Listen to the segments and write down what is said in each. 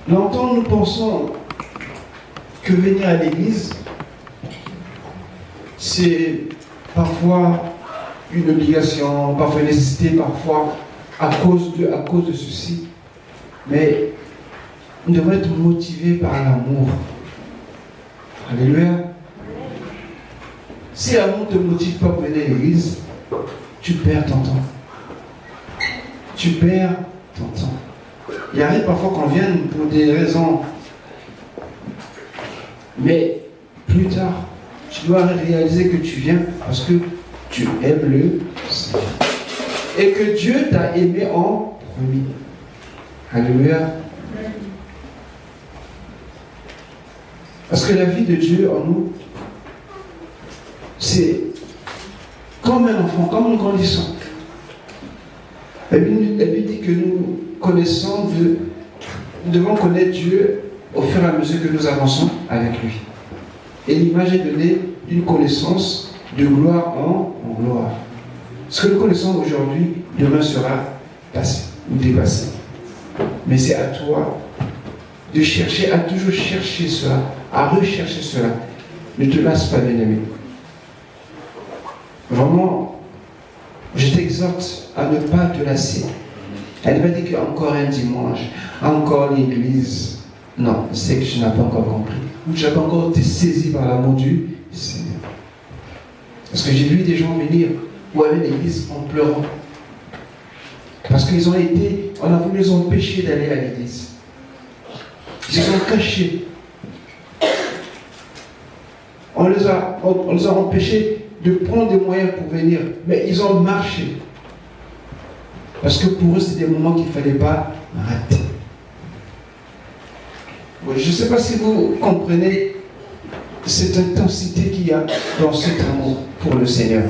Longtemps, nous pensons que venir à l'église, c'est parfois une obligation, parfois une nécessité, parfois à cause de ceci. Mais nous devons être motivés par l'amour. Alléluia. Si l'amour ne te motive pas pour venir à l'église, tu perds ton temps. Tu perds ton temps. Il arrive parfois qu'on vienne pour des raisons. Mais plus tard, tu dois réaliser que tu viens parce que tu aimes le Seigneur. Et que Dieu t'a aimé en premier. Alléluia. Parce que la vie de Dieu en nous, c'est comme un enfant, comme nous grandissons. La Bible dit que nous connaissons, nous devons connaître Dieu au fur et à mesure que nous avançons avec lui. Et l'image est donnée d'une connaissance de gloire en gloire. Ce que nous connaissons aujourd'hui, demain sera passé ou dépassé. Mais c'est à toi de chercher, à toujours chercher cela, à rechercher cela. Ne te lasse pas, bien-aimé. Vraiment, je t'exhorte à ne pas te lasser. Elle m'a dit qu'encore un dimanche, encore l'église. Non, c'est que tu n'as pas encore compris. Ou tu n'as pas encore été saisi par l'amour du Seigneur. Parce que j'ai vu des gens venir ou aller à l'église en pleurant. Parce qu'ils ont été, on a voulu les empêcher d'aller à l'église. Ils se sont cachés. On les a empêchés de prendre des moyens pour venir. Mais ils ont marché. Parce que pour eux, c'est des moments qu'il ne fallait pas rater. Je ne sais pas si vous comprenez cette intensité qu'il y a dans cet amour pour le Seigneur.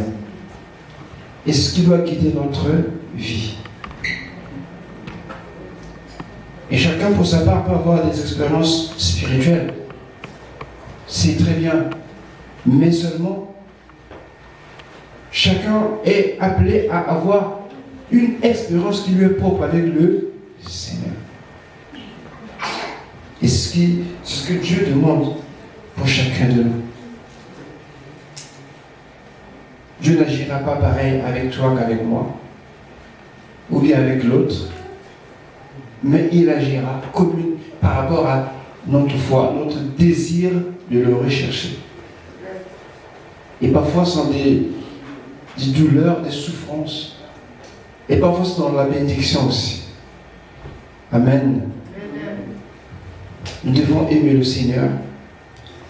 Et ce qui doit guider notre vie. Et chacun pour sa part peut avoir des expériences spirituelles. C'est très bien. Mais seulement, chacun est appelé à avoir une expérience qui lui est propre avec le Seigneur. Et c'est ce que Dieu demande pour chacun de nous. Dieu n'agira pas pareil avec toi qu'avec moi, ou bien avec l'autre, mais il agira par rapport à notre foi, notre désir de le rechercher. Et parfois, ce sont des douleurs, des souffrances. Et parfois, c'est dans la bénédiction aussi. Amen. Nous devons aimer le Seigneur,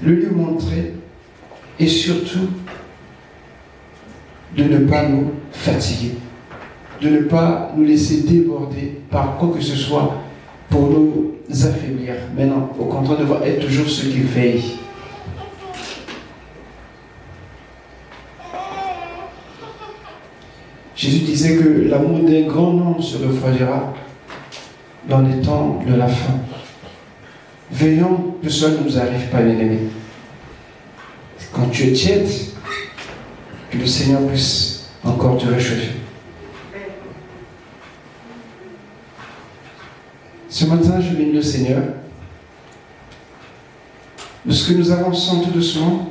le lui montrer, et surtout, de ne pas nous fatiguer, de ne pas nous laisser déborder par quoi que ce soit pour nous affaiblir. Mais non, au contraire, devons être toujours ceux qui veillent. Jésus disait que l'amour d'un grand nombre se refroidira dans les temps de la fin. Veillons que cela ne nous arrive pas, bien-aimés. Quand tu es tiède, que le Seigneur puisse encore te réchauffer. Ce matin, je bénis le Seigneur de ce que nous avançons tout doucement.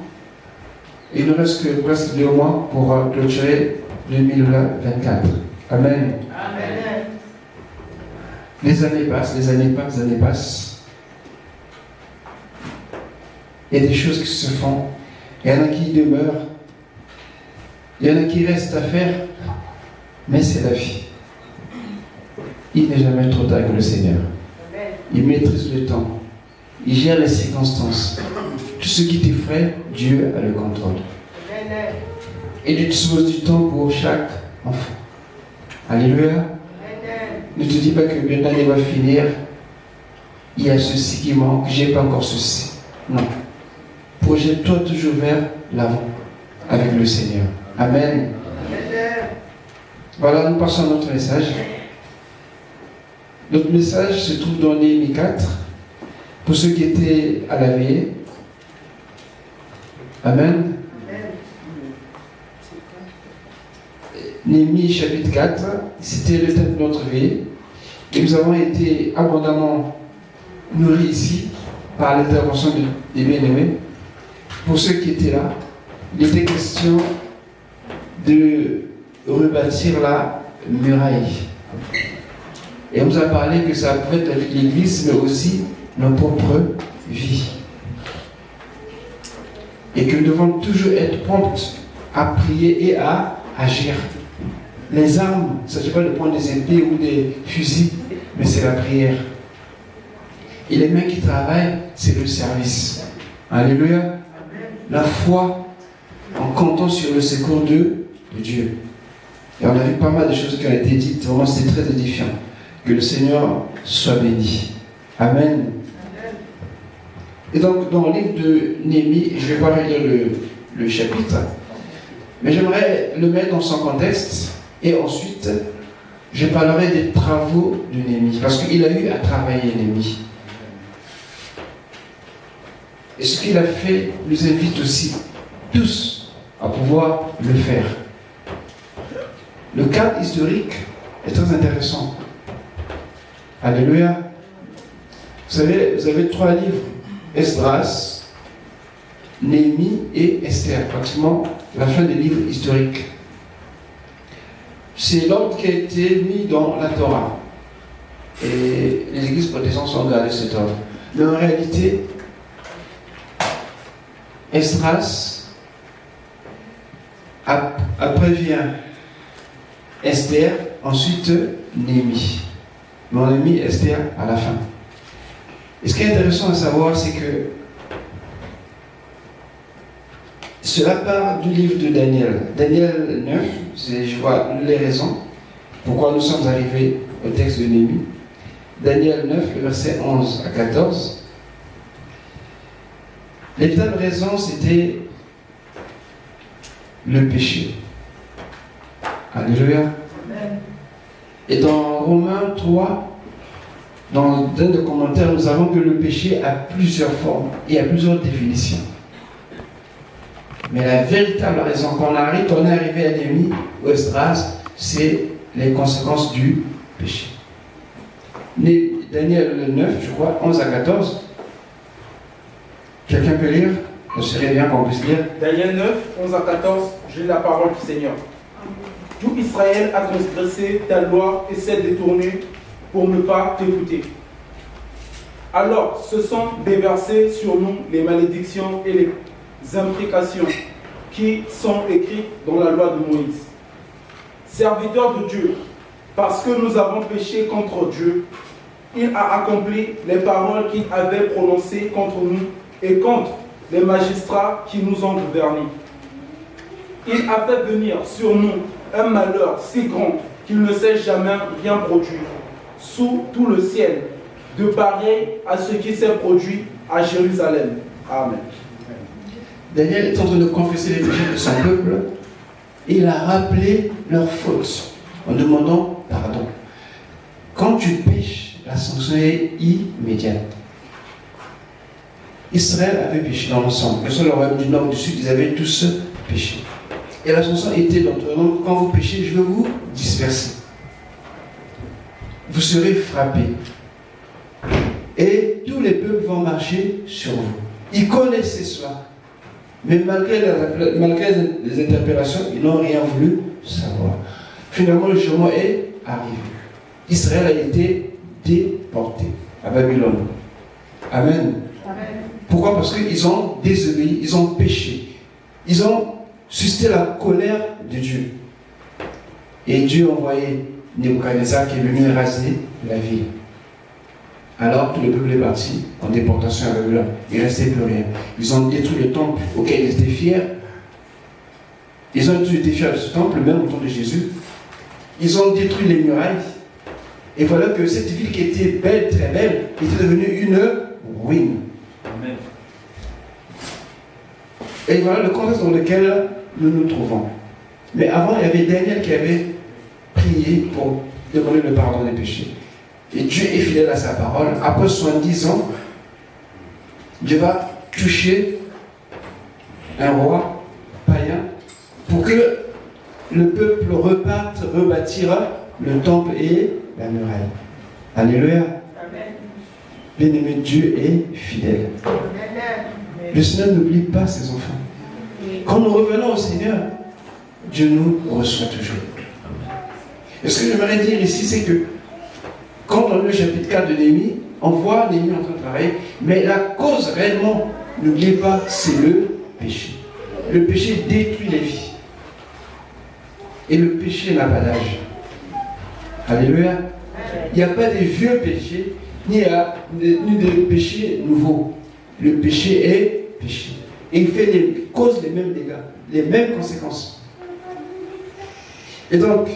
Et il ne reste que presque 2 mois pour clôturer 2024. Amen. Amen. Les années passent. Il y a des choses qui se font. Il y en a qui demeurent. Il y en a qui restent à faire. Mais c'est la vie. Il n'est jamais trop tard avec le Seigneur. Il maîtrise le temps. Il gère les circonstances. Tout ce qui t'effraie, Dieu a le contrôle. Et Dieu dispose du temps pour chaque enfant. Alléluia. Ne te dis pas que bien l'année va finir. Il y a ceci qui manque. J'ai pas encore ceci. Non. Projette-toi toujours vers l'avant avec le Seigneur. Amen. Voilà, nous passons à notre message. Notre message se trouve dans Néhémie 4. Pour ceux qui étaient à la veillée. Amen. Néhémie chapitre 4, c'était le thème de notre veillée. Et nous avons été abondamment nourri ici par l'intervention des bien-aimés. Pour ceux qui étaient là, il était question de rebâtir la muraille. Et on nous a parlé que ça pouvait être l'Église, mais aussi nos propres vies. Et que nous devons toujours être prompts à prier et à agir. Les armes, il ne s'agit pas de prendre des épées ou des fusils, mais c'est la prière. Et les mains qui travaillent, c'est le service. Alléluia. La foi en comptant sur le secours de Dieu. Et on a vu pas mal de choses qui ont été dites. Vraiment, c'était très édifiant. Que le Seigneur soit béni. Amen. Et donc, dans le livre de Néhémie, je ne vais pas relire le chapitre, mais j'aimerais le mettre dans son contexte. Et ensuite, je parlerai des travaux de Néhémie. Parce qu'il a eu à travailler Néhémie. Et ce qu'il a fait nous invite aussi tous à pouvoir le faire. Le cadre historique est très intéressant. Alléluia. Vous savez, vous avez 3 livres. Esdras, Néhémie et Esther. Pratiquement la fin des livres historiques. C'est l'ordre qui a été mis dans la Torah. Et les églises protestantes ont gardé cet ordre. Mais en réalité, Esdras, après vient Esther, ensuite Néhémie. Mais on a mis Esther à la fin. Et ce qui est intéressant à savoir, c'est que cela part du livre de Daniel. Daniel 9, je vois les raisons pourquoi nous sommes arrivés au texte de Néhémie. Daniel 9, le verset 11 à 14. Les telles raisons, c'était le péché. Alléluia. Et dans Romains 3, dans un des commentaires, nous avons que le péché a plusieurs formes et a plusieurs définitions. Mais la véritable raison qu'on est arrivé à Néhémie ou Esdras, c'est les conséquences du péché. Daniel 9, je crois, 11 à 14. Quelqu'un peut lire? Ce serait bien qu'on puisse lire. Daniel 9, 11 à 14, j'ai la parole du Seigneur. Tout Israël a transgressé ta loi et s'est détourné pour ne pas t'écouter. Alors se sont déversées sur nous les malédictions et les imprécations qui sont écrites dans la loi de Moïse. Serviteur de Dieu, parce que nous avons péché contre Dieu, il a accompli les paroles qu'il avait prononcées contre nous et contre les magistrats qui nous ont gouvernés. Il a fait venir sur nous un malheur si grand qu'il ne s'est jamais rien produit sous tout le ciel, de pareil à ce qui s'est produit à Jérusalem. Amen. Daniel est en train de confesser les péchés de son peuple et il a rappelé leurs fautes en demandant pardon. Quand tu pêches, la sanction est immédiate. Israël avait péché dans l'ensemble. Que ce soit le royaume du nord ou du sud, ils avaient tous péché. Et la sanction était donc quand vous péchez, je vais vous disperser. Vous serez frappés. Et tous les peuples vont marcher sur vous. Ils connaissaient cela. Mais malgré les interpellations, ils n'ont rien voulu savoir. Finalement, le jugement est arrivé. Israël a été déporté à Babylone. Amen. Amen. Pourquoi? Parce qu'ils ont désobéi, ils ont péché. Ils ont suscité la colère de Dieu. Et Dieu a envoyé Nebuchadnezzar qui est venu raser la ville. Alors tout le peuple est parti en déportation à Babylone. Il ne restait plus rien. Ils ont détruit le temple auquel ils étaient fiers. Ils ont été fiers de ce temple, même au temps de Jésus. Ils ont détruit les murailles. Et voilà que cette ville qui était belle, très belle, était devenue une ruine. Amen. Et voilà le contexte dans lequel nous nous trouvons. Mais avant, il y avait Daniel qui avait prié pour demander le pardon des péchés. Et Dieu est fidèle à sa parole. Après 70 ans, Dieu va toucher un roi païen pour que le peuple reparte, rebâtira le temple et la muraille. Alléluia. Amen. Bien-aimé, Dieu est fidèle. Le Seigneur n'oublie pas ses enfants. Quand nous revenons au Seigneur, Dieu nous reçoit toujours. Et ce que j'aimerais dire ici, c'est que quand dans le chapitre 4 de Néhémie, on voit Néhémie en train de travailler, mais la cause réellement, n'oubliez pas, c'est le péché. Le péché détruit les vies. Et le péché n'a pas d'âge. Alléluia. Il n'y a pas de vieux péchés, ni de péchés nouveaux. Le péché est péché. Et il cause les mêmes dégâts, les mêmes conséquences. Et donc,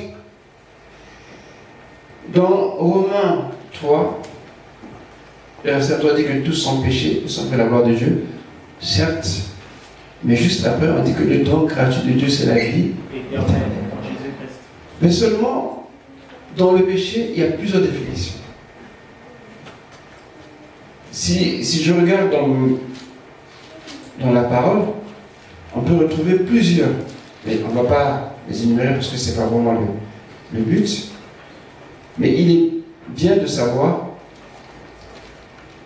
dans Romains 3, le verset 3 dit que tous sont péchés, tous ont fait la gloire de Dieu. Certes, mais juste après, on dit que le don gratuit de Dieu, c'est la vie éternelle. Mais seulement, dans le péché, il y a plusieurs définitions. Si je regarde dans la parole, on peut retrouver plusieurs. Mais on ne va pas les énumérer parce que ce n'est pas vraiment le but. Mais il est bien de savoir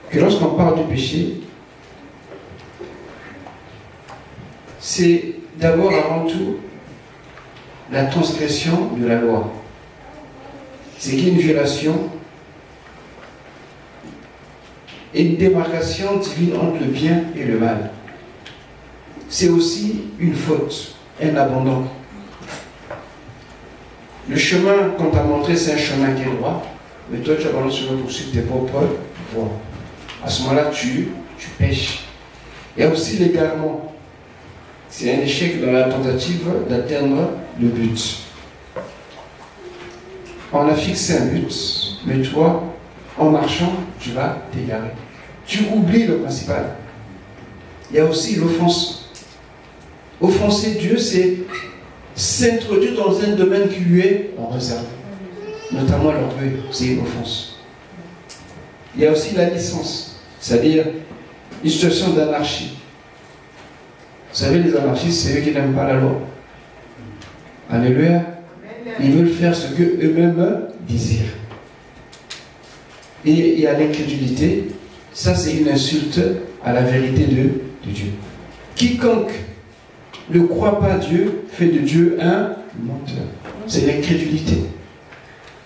que lorsqu'on parle du péché, c'est d'abord avant tout la transgression de la loi. C'est qu'il y a une violation et une démarcation divine entre le bien et le mal. C'est aussi une faute, un abandon. Le chemin qu'on t'a montré, c'est un chemin qui est droit, mais toi tu abandonnes le chemin pour suivre tes propres voies. À ce moment-là, tu pêches. Il y a aussi l'égarement. C'est un échec dans la tentative d'atteindre le but. On a fixé un but, mais toi, en marchant, tu vas t'égarer. Tu oublies le principal. Il y a aussi l'offense. Offenser Dieu, c'est s'introduire dans un domaine qui lui est en réserve. Notamment l'orgueil, c'est une offense. Il y a aussi la licence, c'est-à-dire une situation d'anarchie. Vous savez, les anarchistes, c'est eux qui n'aiment pas la loi. Alléluia. Ils veulent faire ce qu'eux-mêmes désirent. Et il y a l'incrédulité. Ça, c'est une insulte à la vérité de Dieu. Quiconque ne croit pas Dieu fait de Dieu un menteur. C'est l'incrédulité.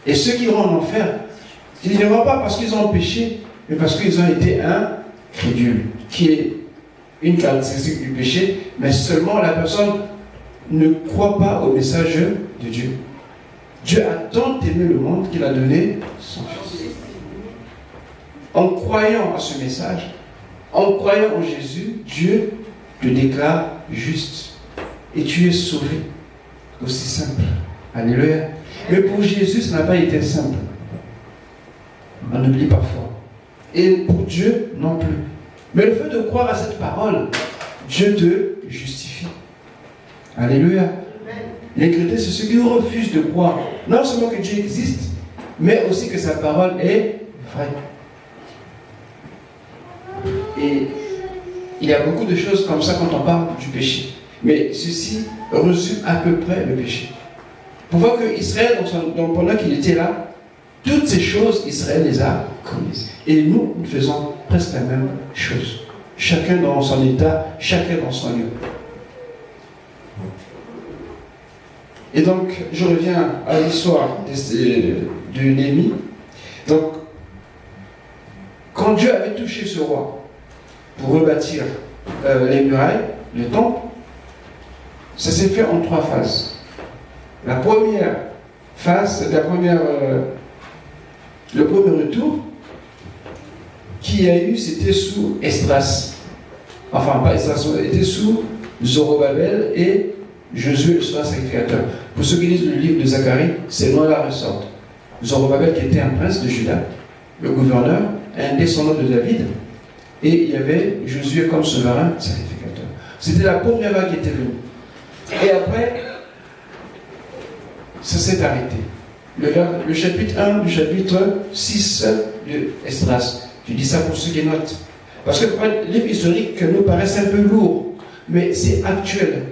Et ceux qui vont en enfer, ils ne vont pas parce qu'ils ont péché, mais parce qu'ils ont été incrédules, qui est une caractéristique du péché, mais seulement la personne ne croit pas au message de Dieu. Dieu a tant aimé le monde qu'il a donné son Fils. En croyant à ce message, en croyant en Jésus, Dieu te déclare juste. Et tu es sauvé. Aussi simple. Alléluia. Mais pour Jésus, ça n'a pas été simple. On oublie parfois. Et pour Dieu, non plus. Mais le fait de croire à cette parole, Dieu te justifie. Alléluia. Les chrétiens, c'est ceux qui refusent de croire, non seulement que Dieu existe, mais aussi que sa parole est vraie. Et il y a beaucoup de choses comme ça quand on parle du péché. Mais ceci résume à peu près le péché. Pour voir que Israël, pendant qu'il était là, toutes ces choses, Israël les a commises. Et nous faisons presque la même chose. Chacun dans son état, chacun dans son lieu. Et donc, je reviens à l'histoire de Néhémie. Donc, quand Dieu avait touché ce roi pour rebâtir les murailles, le temple, ça s'est fait en 3 phases. La première phase, le premier retour qu'il y a eu, c'était sous Esdras. Enfin, pas Esdras, c'était sous Zorobabel et Josué, le sacrificateur. Pour ceux qui lisent le livre de Zacharie, ces noms-là ressortent. Zorobabel, qui était un prince de Juda, le gouverneur, un descendant de David, et il y avait Josué comme souverain sacrificateur. C'était la première vague qui était venue. Et après, ça s'est arrêté. Le chapitre 1 du chapitre 6 de Esdras. Je dis ça pour ceux qui notent. Parce que le livre historique nous paraît un peu lourd, mais c'est actuel.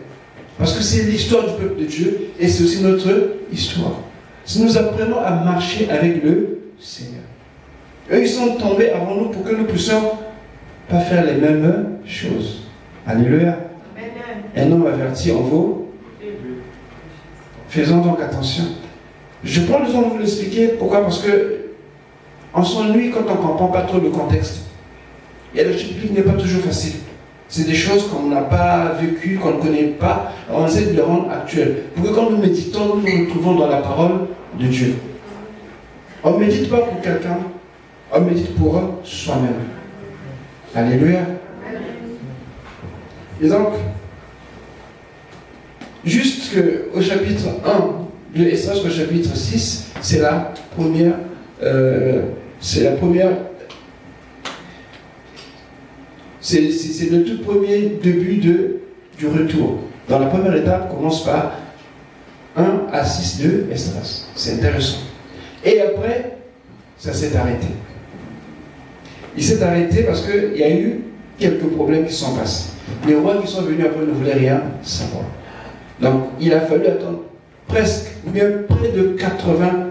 Parce que c'est l'histoire du peuple de Dieu et c'est aussi notre histoire. Si nous apprenons à marcher avec le Seigneur. Eux, ils sont tombés avant nous pour que nous puissions pas faire les mêmes choses. Alléluia. Un homme averti en vaut. Faisons donc attention. Je prends le temps de vous l'expliquer. Pourquoi? Parce que on s'ennuie quand on ne comprend pas trop le contexte. Et le chapitre n'est pas toujours facile. C'est des choses qu'on n'a pas vécues, qu'on ne connaît pas. On essaie de les rendre actuelles. Pour que quand nous méditons, nous nous retrouvons dans la parole de Dieu. On ne médite pas pour quelqu'un, on médite pour soi-même. Alléluia. Et donc, juste qu'au chapitre 1 de Esdras, au chapitre 6, c'est la première. C'est le tout premier début du retour. Dans la première étape, commence par 1 à 6 de Esdras. C'est intéressant. Et après, ça s'est arrêté. Il s'est arrêté parce qu'il y a eu quelques problèmes qui sont passés. Les rois qui sont venus après ne voulaient rien savoir. Donc, il a fallu attendre presque, ou bien près de 80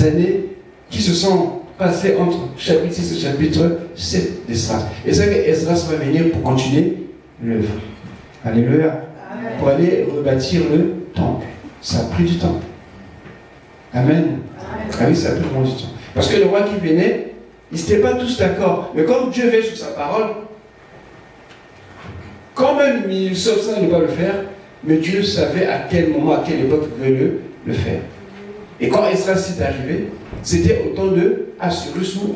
années qui se sont passées entre chapitre 6 et chapitre 7 d'Esdras. Et c'est que Esdras va venir pour continuer l'œuvre. Alléluia. Pour aller rebâtir le temple. Ça a pris du temps. Amen. Ah oui, ça a pris vraiment du temps. Parce que le roi qui venait, ils n'étaient pas tous d'accord. Mais comme Dieu veille sur sa parole, quand même, il s'obstine de ne pas le faire, mais Dieu savait à quel moment, à quelle époque il voulait le faire. Et quand Esdras est arrivé, c'était au temps de Assyrus ou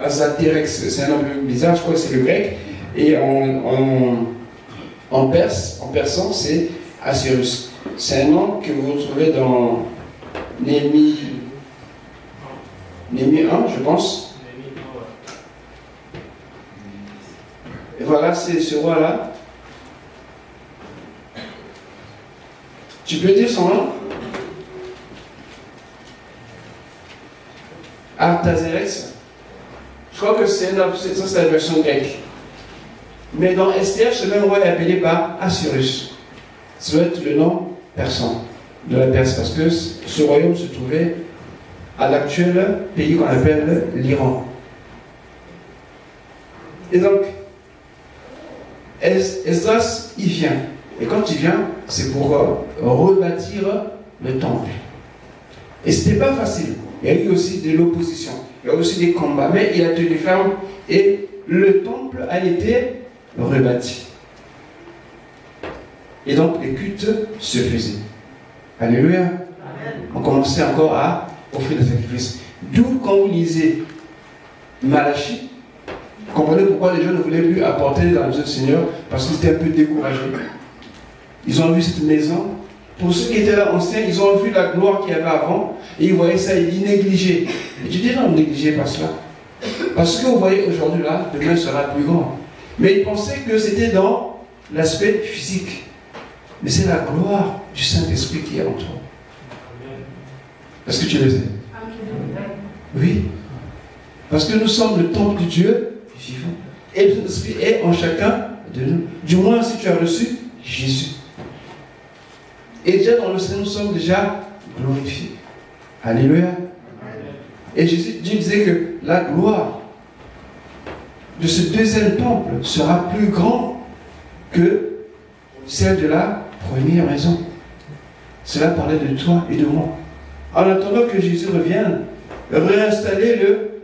Azaterex. C'est un nom bizarre, je crois que c'est le grec. Et en persan, c'est Assyrus. C'est un nom que vous retrouvez dans Néhémie 1, je pense. Et voilà, c'est ce roi-là. Tu peux dire son nom? Artaxerxès. Je crois que c'est la version grecque. Mais dans Esther, ce même roi est appelé par Assyrus. Ça doit être le nom persan de la Perse, parce que ce royaume se trouvait à l'actuel pays qu'on appelle l'Iran. Et donc, Esdras, il vient. Et quand il vient, c'est pour rebâtir le temple. Et ce n'était pas facile. Il y a eu aussi de l'opposition. Il y a aussi des combats. Mais il a tenu ferme et le temple a été rebâti. Et donc les cultes se faisaient. Alléluia. Amen. On commençait encore à offrir des sacrifices. D'où quand vous lisez Malachie, vous comprenez pourquoi les gens ne voulaient plus apporter dans le maison du Seigneur, parce qu'ils étaient un peu découragés. Ils ont vu cette maison. Pour ceux qui étaient là anciens, ils ont vu la gloire qu'il y avait avant, et ils voyaient ça, ils négligeaient. Et tu dis non, ne négligez pas cela. Parce que vous voyez aujourd'hui là, demain sera plus grand. Mais ils pensaient que c'était dans l'aspect physique. Mais c'est la gloire du Saint-Esprit qui est en toi. Est-ce que tu le sais? Oui. Parce que nous sommes le temple de Dieu vivant. Et le Saint-Esprit est en chacun de nous. Du moins, si tu as reçu Jésus. Et déjà dans le Seigneur, nous sommes déjà glorifiés. Alléluia. Et Jésus, Dieu disait que la gloire de ce deuxième temple sera plus grande que celle de la première maison. Cela parlait de toi et de moi. En attendant que Jésus revienne, réinstaller le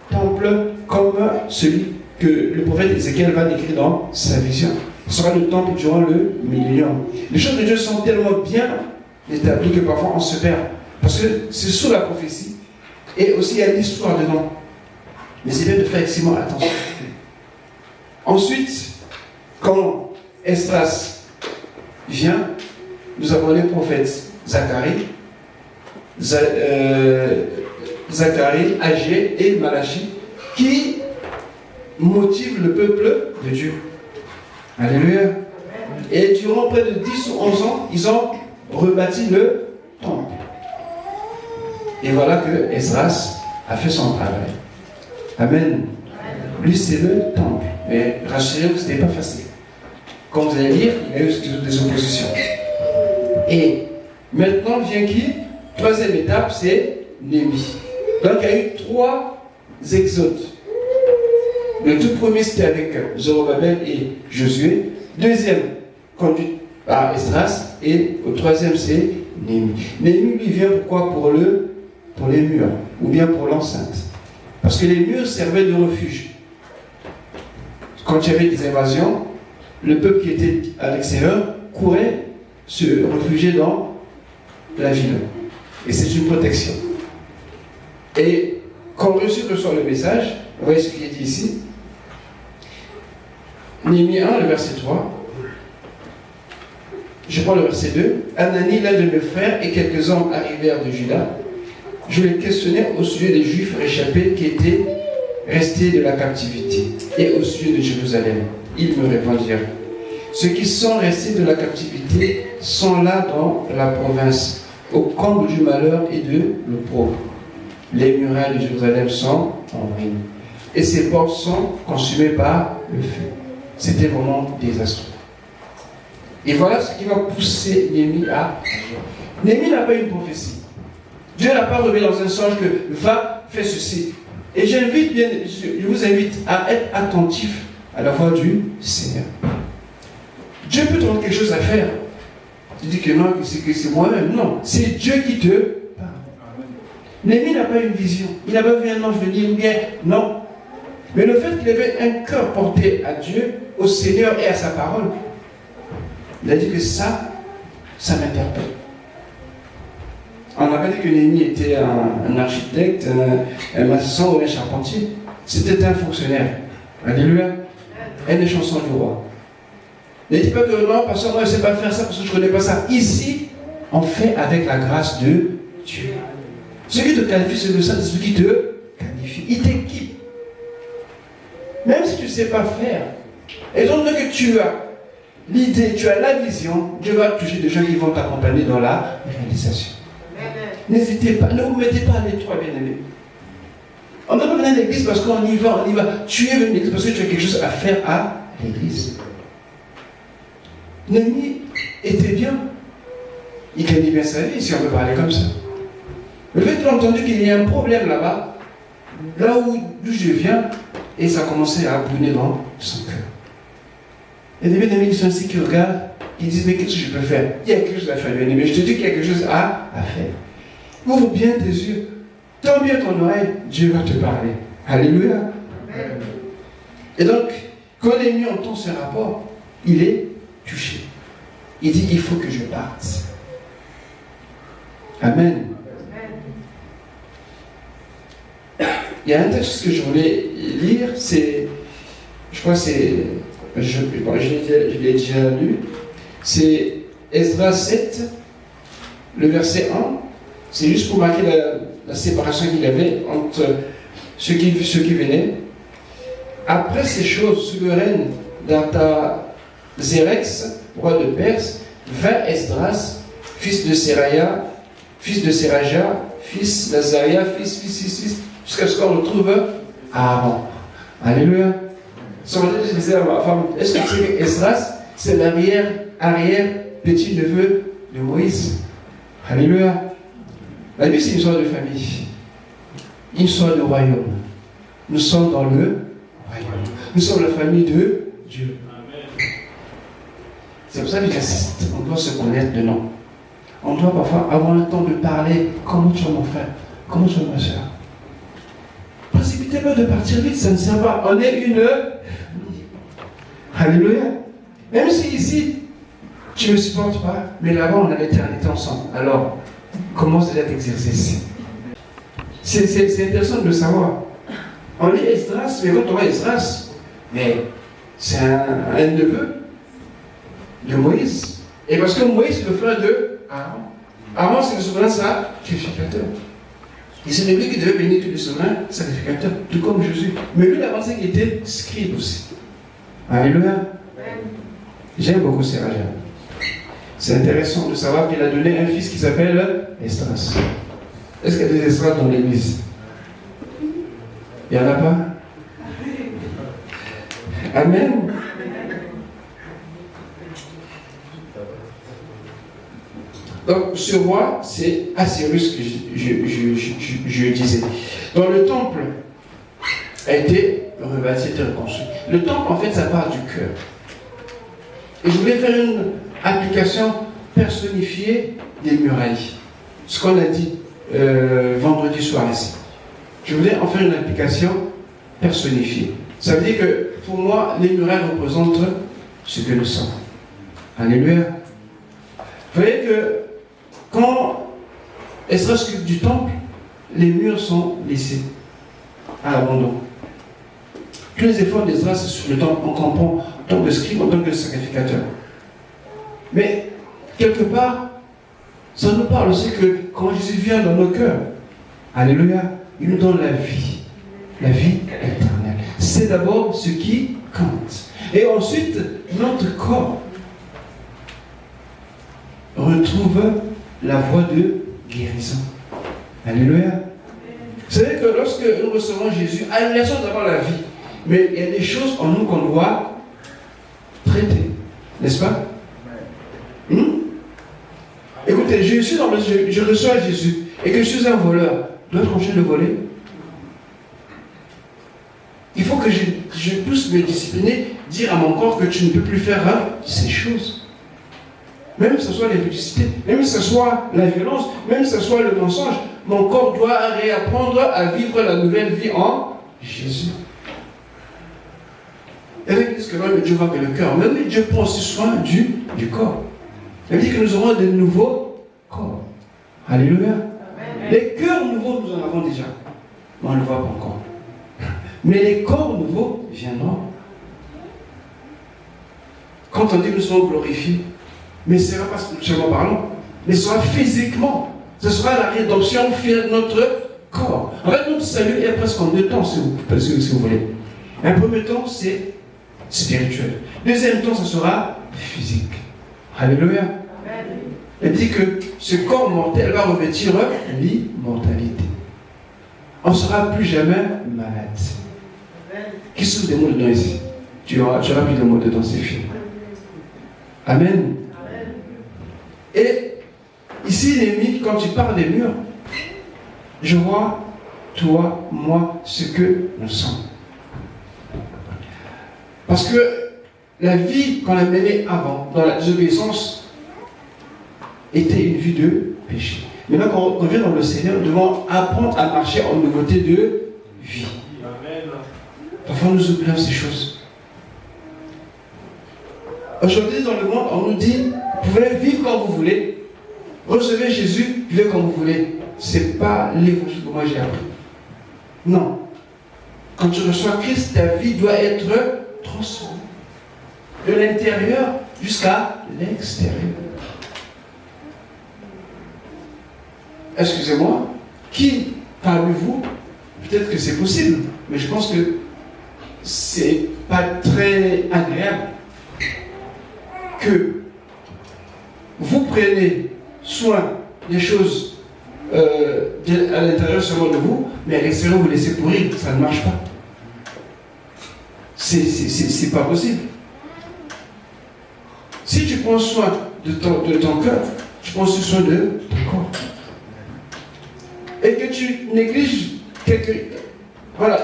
temple comme celui que le prophète Ézéchiel va décrire dans sa vision. Ce sera le temple durant le millénium. Les choses de Dieu sont tellement bien établies que parfois on se perd. Parce que c'est sous la prophétie. Et aussi il y a l'histoire dedans. Mais c'est bien de faire extrêmement attention. Ensuite, quand Esdras vient, nous avons les prophètes Zacharie, Agé et Malachie qui motivent le peuple de Dieu. Alléluia. Et durant près de 10 ou 11 ans, ils ont rebâti le temple. Et voilà que Esdras a fait son travail. Amen. Lui, c'est le temple. Mais rassurez-vous, ce n'était pas facile. Comme vous allez lire, il y a eu des oppositions. Et maintenant vient qui? Troisième étape, c'est Néhémie. Donc il y a eu 3 exodes. Le tout premier, c'était avec Zorobabel et Josué. Deuxième, conduit par Esdras. Et au troisième, c'est Néhémie. Néhémie, lui, vient pourquoi? Pour les murs, ou bien pour l'enceinte. Parce que les murs servaient de refuge. Quand il y avait des invasions, le peuple qui était à l'extérieur courait se réfugier dans la ville. Et c'est une protection. Et quand Reçu reçoit le message, vous voyez ce qui est dit ici. Néhémie 1, le verset 3. Je prends le verset 2. Anani, l'un de mes frères, et quelques hommes arrivèrent de Juda. Je les questionnais au sujet des Juifs réchappés qui étaient restés de la captivité et au sujet de Jérusalem. Ils me répondirent: ceux qui sont restés de la captivité sont là dans la province, au comble du malheur et de l'opprobre. Les murailles de Jérusalem sont en ruine et ses portes sont consumées par le feu. C'était vraiment désastreux. Et voilà ce qui va pousser Néhémie à agir. Néhémie n'a pas une prophétie. Dieu n'a pas révélé dans un songe que va faire ceci. Et je vous invite à être attentif à la voix du Seigneur. Dieu peut te donner quelque chose à faire. Tu dis que non, que c'est moi-même. Non, c'est Dieu qui te parle. Néhémie n'a pas une vision. Il n'a pas vu un ange venir ou bien non. Mais le fait qu'il avait un cœur porté à Dieu, au Seigneur et à sa parole, il a dit que ça m'interpelle. On n'a pas dit que Néhémie était un architecte, un maçon ou un charpentier. C'était un fonctionnaire. Alléluia. Un des chansons du roi. Ne dis pas que non, parce que moi je ne sais pas faire ça, parce que je ne connais pas ça. Ici, on fait avec la grâce de Dieu. Celui qui te qualifie, c'est le Saint-Esprit qui te qualifie. Il t'équipe. Même si tu ne sais pas faire, étant donné que tu as l'idée, tu as la vision, Dieu va toucher des gens qui vont t'accompagner dans la réalisation. N'hésitez pas, ne vous mettez pas à l'étroit, bien-aimés. On ne peut pas venir à l'église parce qu'on y va, Tu es venu à l'église parce que tu as quelque chose à faire à l'église. Néhémie était bien. Il gagnait bien sa vie, si on peut parler comme ça. Le fait qu'il a entendu qu'il y a un problème là-bas, là d'où je viens, et ça a commencé à brûler dans son cœur. Il y a des bien-aimés qui sont ici, qui regardent, qui disent: mais qu'est-ce que je peux faire? Il y a quelque chose à faire, bien-aimé. Je te dis qu'il y a quelque chose à faire. Ouvre bien tes yeux. Tends bien ton oreille, Dieu va te parler. Alléluia. Amen. Et donc, quand Néhémie entend ce rapport, il est touché. Il dit: il faut que je parte. Amen. Il y a un texte que je voulais lire, je crois que c'est, je l'ai déjà lu, c'est Esdras 7, le verset 1. C'est juste pour marquer la séparation qu'il y avait entre ceux qui venaient. Après ces choses, sous le règne d'Artaxerxès, roi de Perse, vint Esdras, fils de Seraja, fils d'Azaria, fils, jusqu'à ce qu'on retrouve Aaron. Alléluia. Je disais à ma femme: est-ce que tu sais qu'Esdras, c'est l'arrière petit-neveu de Moïse? Alléluia. La Bible, c'est une histoire de famille, une histoire de royaume. Nous sommes dans le royaume. Nous sommes la famille de Dieu. C'est pour ça que j'insiste. On doit se connaître de nom. On doit parfois avoir le temps de parler. Comment tu es, mon frère? Comment tu es, ma soeur? Précipitez-le de partir vite, ça ne sert pas. On est une famille. Alléluia. Même si ici, tu ne me supportes pas, mais là-bas, on a l'éternité ensemble. Alors, commence déjà à t'exercer ici. C'est intéressant de le savoir. On lit Esdras, mais quand on voit Esdras, mais c'est un neveu de Moïse. Et parce que Moïse, c'est le frère de Aaron. Aaron, c'est le souverain sacrificateur. Et c'est lui qui devait bénir tous les souverains sacrificateurs, tout comme Jésus. Mais lui, il a pensé qu'il était scribe aussi. Alléluia. J'aime beaucoup ces rages. C'est intéressant de savoir qu'il a donné un fils qui s'appelle Esdras. Est-ce qu'il y a des Esdras dans l'église? Il n'y en a pas? Amen. Donc, ce roi, c'est Assyrus que je disais. Dans le temple a été rebâti, a été reconstruit. Le temple, en fait, ça part du cœur. Et je voulais faire une application personnifiée des murailles. Ce qu'on a dit vendredi soir ici. Je voulais en faire une application personnifiée. Ça veut dire que, pour moi, les murailles représentent ce que nous sommes. Alléluia. Vous voyez que quand est-ce du temple, les murs sont laissés à l'abandon. Tous les efforts d'Esdras sur le temple en campant, en tant que scribe, en tant que sacrificateur. Mais, quelque part, ça nous parle aussi que quand Jésus vient dans nos cœurs, alléluia, il nous donne la vie éternelle. C'est d'abord ce qui compte. Et ensuite, notre corps retrouve la voie de guérison. Alléluia. Vous savez que lorsque nous recevons Jésus, nous laissons d'abord la vie. Mais il y a des choses en nous qu'on doit traiter. N'est-ce pas? Écoutez, je reçois Jésus et que je suis un voleur. Dois-je continuer de voler? Il faut que je puisse me discipliner, dire à mon corps que tu ne peux plus faire ces choses. Même si ce soit l'impudicité, même si ce soit la violence, même si ce soit le mensonge, mon corps doit réapprendre à vivre la nouvelle vie en Jésus. Et avec ce que même Dieu voit que le cœur, même Dieu prend aussi soin du corps. Il dit que nous aurons de nouveaux corps. Alléluia. Amen. Les cœurs nouveaux, nous en avons déjà. Mais on ne le voit pas encore. Mais les corps nouveaux viendront. Quand on dit que nous serons glorifiés, mais ce ne sera pas spirituellement parlant, mais ce sera physiquement. Ce sera la rédemption de notre corps. En fait, notre salut est presque en deux temps, si vous voulez. Un premier temps, c'est spirituel. Deuxième temps, ce sera physique. Alléluia. Amen. Elle dit que ce corps mortel va revêtir l'immortalité. On ne sera plus jamais malade. Amen. Qui souffre des mots dedans ici? Tu auras plus de mots dedans, c'est fini. Amen. Amen. Et ici, Néhémie, quand tu parles des murs, je vois, toi, moi, ce que nous sommes. Parce que la vie qu'on a menée avant, dans la désobéissance, était une vie de péché. Maintenant, quand on revient dans le Seigneur, nous devons apprendre à marcher en nouveauté de vie. Amen. Parfois, nous oublions ces choses. Aujourd'hui, dans le monde, on nous dit, vous pouvez vivre comme vous voulez, recevez Jésus, vivez comme vous voulez. Ce n'est pas l'évangile que moi j'ai appris. Non. Quand tu reçois Christ, ta vie doit être transformée. De l'intérieur jusqu'à l'extérieur. Excusez-moi, qui parmi vous, peut-être que c'est possible, mais je pense que c'est pas très agréable que vous preniez soin des choses à l'intérieur seulement de vous, mais à l'extérieur vous laissez pourrir, ça ne marche pas. C'est pas possible. Si tu prends soin de ton cœur, tu prends soin de ton corps. Et que tu négliges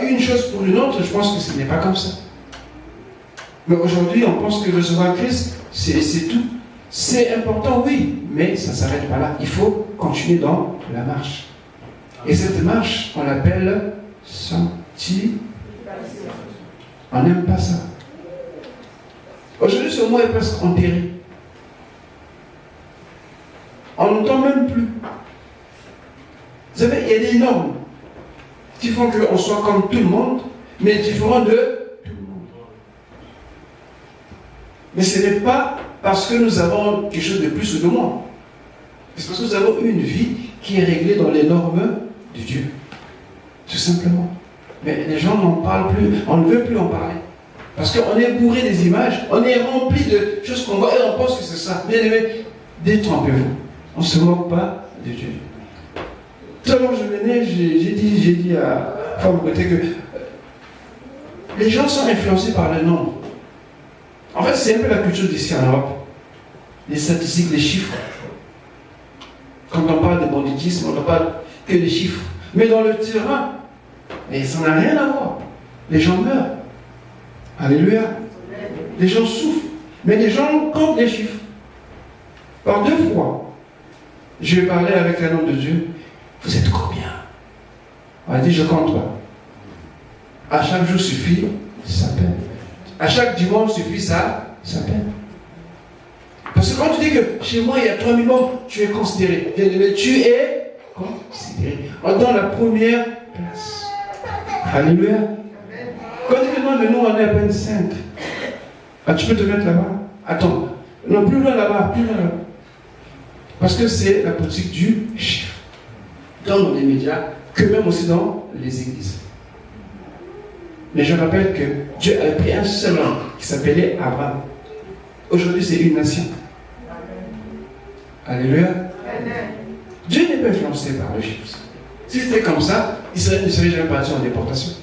une chose pour une autre, je pense que ce n'est pas comme ça. Mais aujourd'hui, on pense que recevoir Christ, c'est tout. C'est important, oui, mais ça ne s'arrête pas là. Il faut continuer dans la marche. Et cette marche, on l'appelle sanctification. On n'aime pas ça. Aujourd'hui, ce mot est presque enterré. On n'entend même plus. Vous savez, il y a des normes qui font qu'on soit comme tout le monde, mais différent de tout le monde. Mais ce n'est pas parce que nous avons quelque chose de plus ou de moins. C'est parce que nous avons une vie qui est réglée dans les normes de Dieu. Tout simplement. Mais les gens n'en parlent plus, on ne veut plus en parler. Parce qu'on est bourré des images, on est rempli de choses qu'on voit et on pense que c'est ça. Bien aimé, détrompez-vous. On ne se moque pas de Dieu. Tout à l'heure, je venais, j'ai dit à Femme Côté que les gens sont influencés par le nombre. En fait, c'est un peu la culture d'ici en Europe. Les statistiques, les chiffres. Quand on parle de banditisme, on ne parle que des chiffres. Mais dans le terrain, et ça n'a rien à voir. Les gens meurent. Alléluia. Les gens souffrent. Mais les gens comptent les chiffres. Par 2 fois, je vais parler avec un homme de Dieu. Vous êtes combien? On a dit, je compte pas. À chaque jour suffit sa peine. À chaque dimanche suffit sa peine. Parce que quand tu dis que chez moi il y a 3 millions, tu es considéré. Mais tu es considéré. Dans la première place. Alléluia. Quand tu dis que non, mais nous on est à peine 5. Ah, tu peux te mettre là-bas. Attends. Non, plus loin là-bas, plus loin là-bas. Parce que c'est la politique du chiffre. Dans les médias, que même aussi dans les églises. Mais je rappelle que Dieu a pris un seul homme qui s'appelait Abraham. Aujourd'hui, c'est une nation. Alléluia. Dieu n'est pas influencé par le chiffre. Si c'était comme ça, Israël ne serait jamais parti en déportation.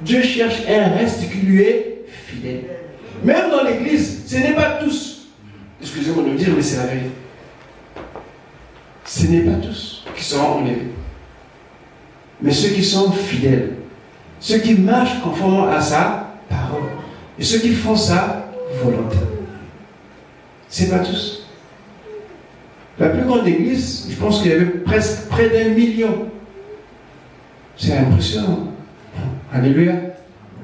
Dieu cherche un reste qui lui est fidèle. Même dans l'église, ce n'est pas tous. Excusez-moi de le dire, mais c'est la vérité. Ce n'est pas tous qui seront enlevés. Mais ceux qui sont fidèles, ceux qui marchent conformément à sa parole, et ceux qui font sa volonté. Ce n'est pas tous. La plus grande église, je pense qu'il y avait presque près d'1 million. C'est impressionnant. Alléluia.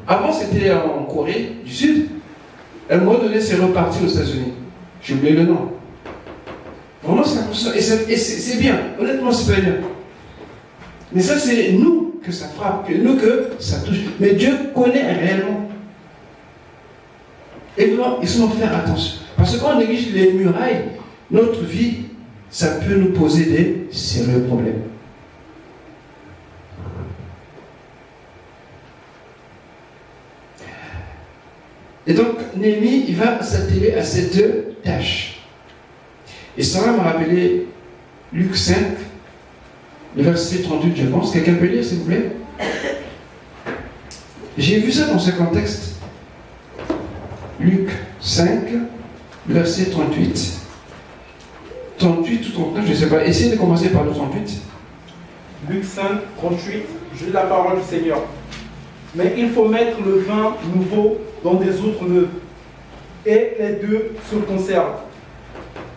Avant, c'était en Corée du Sud. À un moment donné, c'est reparti aux États-Unis. J'ai oublié le nom. Vraiment, c'est impressionnant. Et c'est bien. Honnêtement, c'est pas bien. Mais ça, c'est nous que ça frappe, nous que ça touche. Mais Dieu connaît réellement. Et nous, il faut faire attention. Parce que quand on néglige les murailles, notre vie, ça peut nous poser des sérieux problèmes. Et donc, Néhémie, il va s'atteler à ces 2 tâches. Et ça va me rappeler Luc 5, le verset 38, je pense. Quelqu'un peut lire, s'il vous plaît? J'ai vu ça dans ce contexte. Luc 5, verset 38. 38 ou 39, je ne sais pas. Essayez de commencer par le 38. Luc 5, 38, j'ai la parole du Seigneur. Mais il faut mettre le vin nouveau dans des outres neuves. Et les 2 se conservent.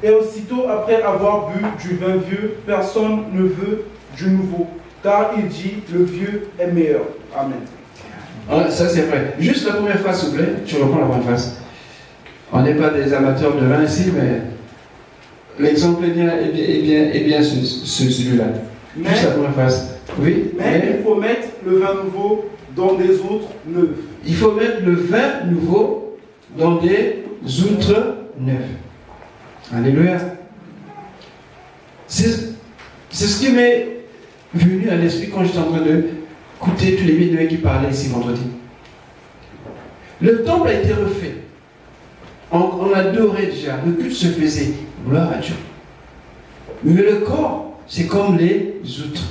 Et aussitôt après avoir bu du vin vieux, personne ne veut du nouveau. Car il dit, le vieux est meilleur. Amen. Ah, ça c'est vrai. Juste la première phrase, s'il vous plaît. Tu reprends la première phrase. On n'est pas des amateurs de vin ici, mais l'exemple est bien celui-là. Juste la première phrase. Oui. Mais il faut mettre le vin nouveau dans des outres neuves. Il faut mettre le vin nouveau dans des outres neuves. Alléluia. C'est ce qui m'est venu à l'esprit quand j'étais en train d'écouter tous les bénévoles qui parlaient ici vendredi. Le temple a été refait. On adorait déjà. Le culte se faisait. Gloire à Dieu. Mais le corps, c'est comme les outres.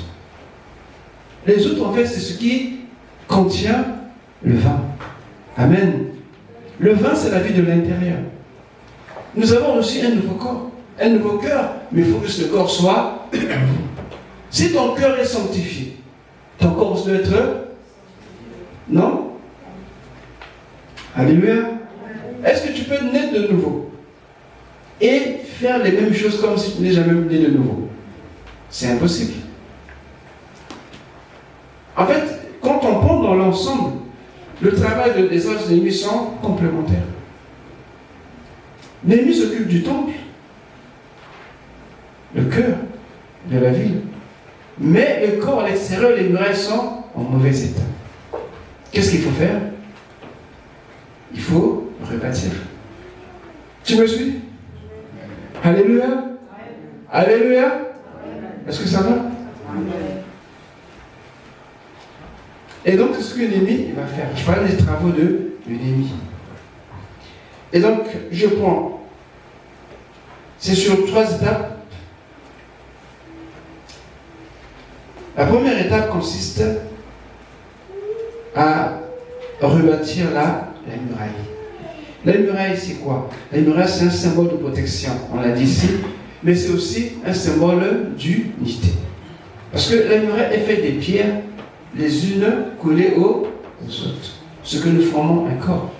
Les outres, en fait, c'est ce qui contient le vin. Amen. Le vin, c'est la vie de l'intérieur. Nous avons aussi un nouveau corps, un nouveau cœur, mais il faut que ce corps soit. Si ton cœur est sanctifié, ton corps doit être. Non? Alléluia. Est-ce que tu peux naître de nouveau et faire les mêmes choses comme si tu n'es jamais né de nouveau? C'est impossible. En fait, quand on prend dans l'ensemble, le travail des autres Néhémie sont complémentaires. Néhémie s'occupe du temple, le cœur de la ville. Mais le corps à l'extérieur, les murailles sont en mauvais état. Qu'est-ce qu'il faut faire? Il faut rebâtir. Tu me suis? Alléluia. Alléluia. Est-ce que ça va? Et donc, c'est ce que Néhémie va faire. Je parle des travaux de Néhémie. Et donc, je prends. C'est sur 3 étapes. La première étape consiste à rebâtir la muraille. La muraille, c'est quoi? La muraille, c'est un symbole de protection. On l'a dit ici. mais c'est aussi un symbole d'unité. Parce que la muraille est faite des pierres, les unes collées aux autres. Ce que nous formons un corps.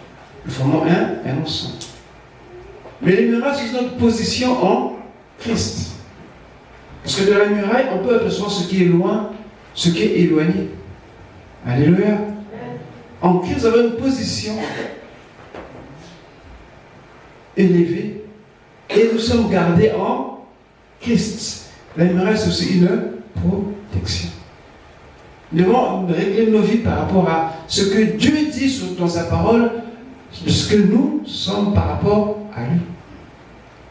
Nous formons un ensemble. Mais les murailles, c'est notre position en Christ. Parce que de la muraille, on peut apercevoir ce qui est loin, ce qui est éloigné. Alléluia. En Christ, nous avons une position élevée et nous sommes gardés en Christ. La muraille, c'est aussi une protection. Nous devons régler nos vies par rapport à ce que Dieu dit dans sa parole, de ce que nous sommes par rapport à lui.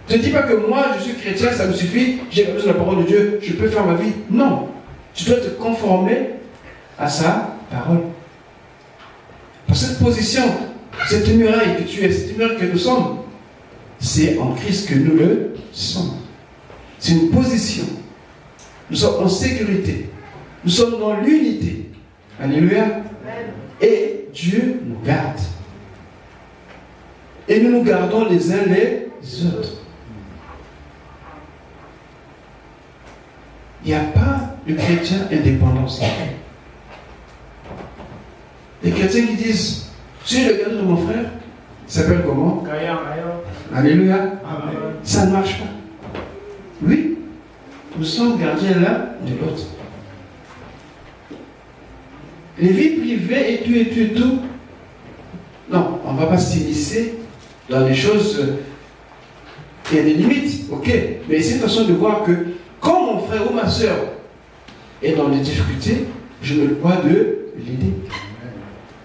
Je ne dis pas que moi, je suis chrétien, ça me suffit, j'ai besoin de la parole de Dieu, je peux faire ma vie. Non. Tu dois te conformer à sa parole. Pour cette position, cette muraille que tu es, cette muraille que nous sommes, c'est en Christ que nous le sommes. C'est une position. Nous sommes en sécurité. Nous sommes dans l'unité. Alléluia. Et Dieu nous garde. Et nous nous gardons les uns les autres. Il n'y a pas de chrétien indépendant. Les chrétiens qui disent, si je le garde de mon frère, il s'appelle comment? Alléluia. Amen. Ça ne marche pas. Oui, nous sommes gardiens l'un de l'autre. Les vies privées et tout. Non, on ne va pas s'immiscer dans des choses. Il y a des limites, ok. Mais c'est une façon de voir que quand mon frère ou ma soeur est dans des difficultés, je me dois de l'aider.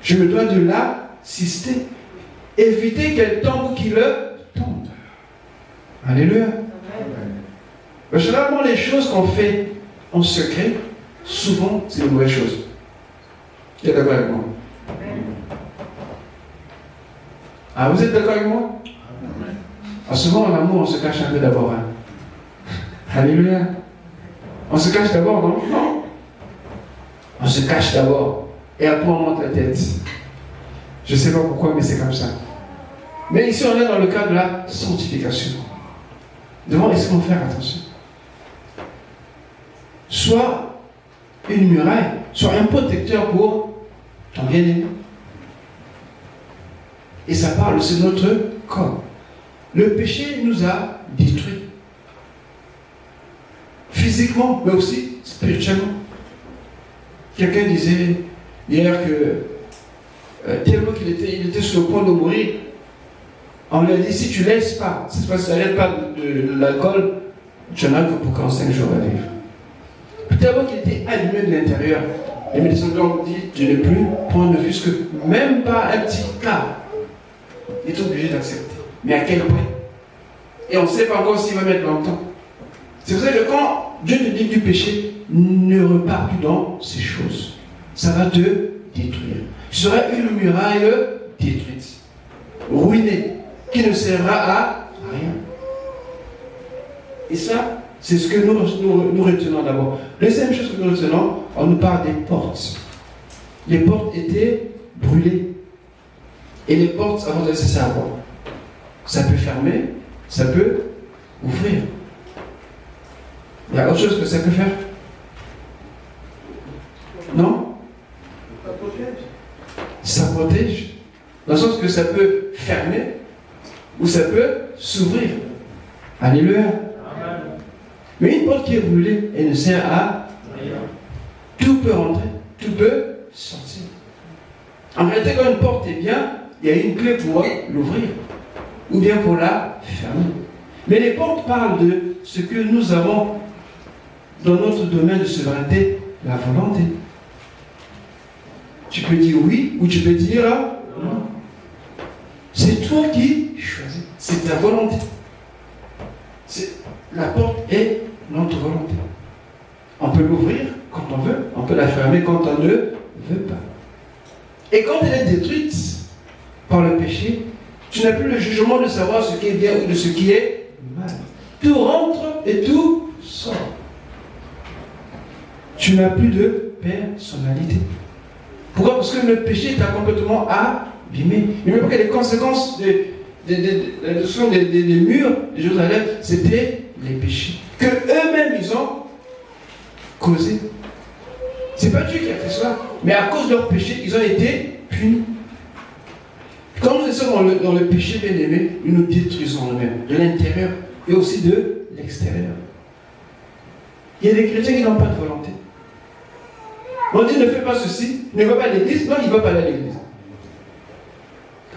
Je me dois de l'assister. Éviter qu'elle tombe ou qu'il tombe. Alléluia. Généralement, les choses qu'on fait en secret, souvent, c'est une mauvaise chose. Vous êtes d'accord avec moi? Ah, vous êtes d'accord avec moi? Ah, souvent, en amour, on se cache un peu d'abord. Hein? Alléluia. On se cache d'abord, non? Non. On se cache d'abord. Et après, on monte la tête. Je ne sais pas pourquoi, mais c'est comme ça. Mais ici, on est dans le cadre de la sanctification. Nous devons essayer de faire attention. Soit une muraille, soit un protecteur pour ton bien-aimé. Et ça parle aussi de notre corps. Le péché nous a détruits. Physiquement, mais aussi spirituellement. Quelqu'un disait hier que tellement qu'il était sur le point de mourir, on lui a dit, si tu ne laisses pas, cette fois si tu n'arrêtes pas de l'alcool, tu n'en as que pour 45 jours à vivre. Tellement qu'il était allumé de l'intérieur, les médecins lui ont dit, tu ne plus prendre ne fût-ce que même pas un petit quart. Il est obligé d'accepter. Mais à quel point? Et on ne sait pas encore s'il va mettre longtemps. C'est pour ça que quand Dieu te dit du péché, ne repars plus dans ces choses. Ça va te détruire. Tu seras une muraille détruite, ruinée, qui ne servira à rien. Et ça, c'est ce que nous retenons d'abord. Deuxième chose que nous retenons, on nous parle des portes. Les portes étaient brûlées. Et les portes, avant de cesser à quoi? Ça peut fermer, ça peut ouvrir. Il y a autre chose que ça peut faire? Non? Ça protège. Dans le sens que ça peut fermer ou ça peut s'ouvrir. Alléluia. Amen. Mais une porte qui est brûlée, elle ne sert à rien. Tout peut rentrer, tout peut sortir. En réalité, quand une porte est bien, il y a une clé pour l'ouvrir ou bien pour la fermer. Mais les portes parlent de ce que nous avons dans notre domaine de souveraineté, la volonté. Tu peux dire oui ou tu peux dire non. C'est toi qui choisis. C'est ta volonté. La porte est notre volonté. On peut l'ouvrir quand on veut, on peut la fermer quand on ne veut pas. Et quand elle est détruite par le péché, tu n'as plus le jugement de savoir ce qui est bien ou de ce qui est mal. Tout rentre et tout sort. Tu n'as plus de personnalité. Pourquoi? Parce que le péché t'a complètement abîmé. Mais même que les conséquences des murs de Jérusalem, c'était les péchés que eux-mêmes ils ont causés. C'est pas Dieu qui a fait cela, mais à cause de leurs péchés, ils ont été punis. Quand nous sommes dans le péché, bien aimé, nous nous détruisons nous-mêmes, de l'intérieur et aussi de l'extérieur. Il y a des chrétiens qui n'ont pas de volonté. On dit ne fais pas ceci, ne va pas à l'église, non, il ne va pas aller à l'église.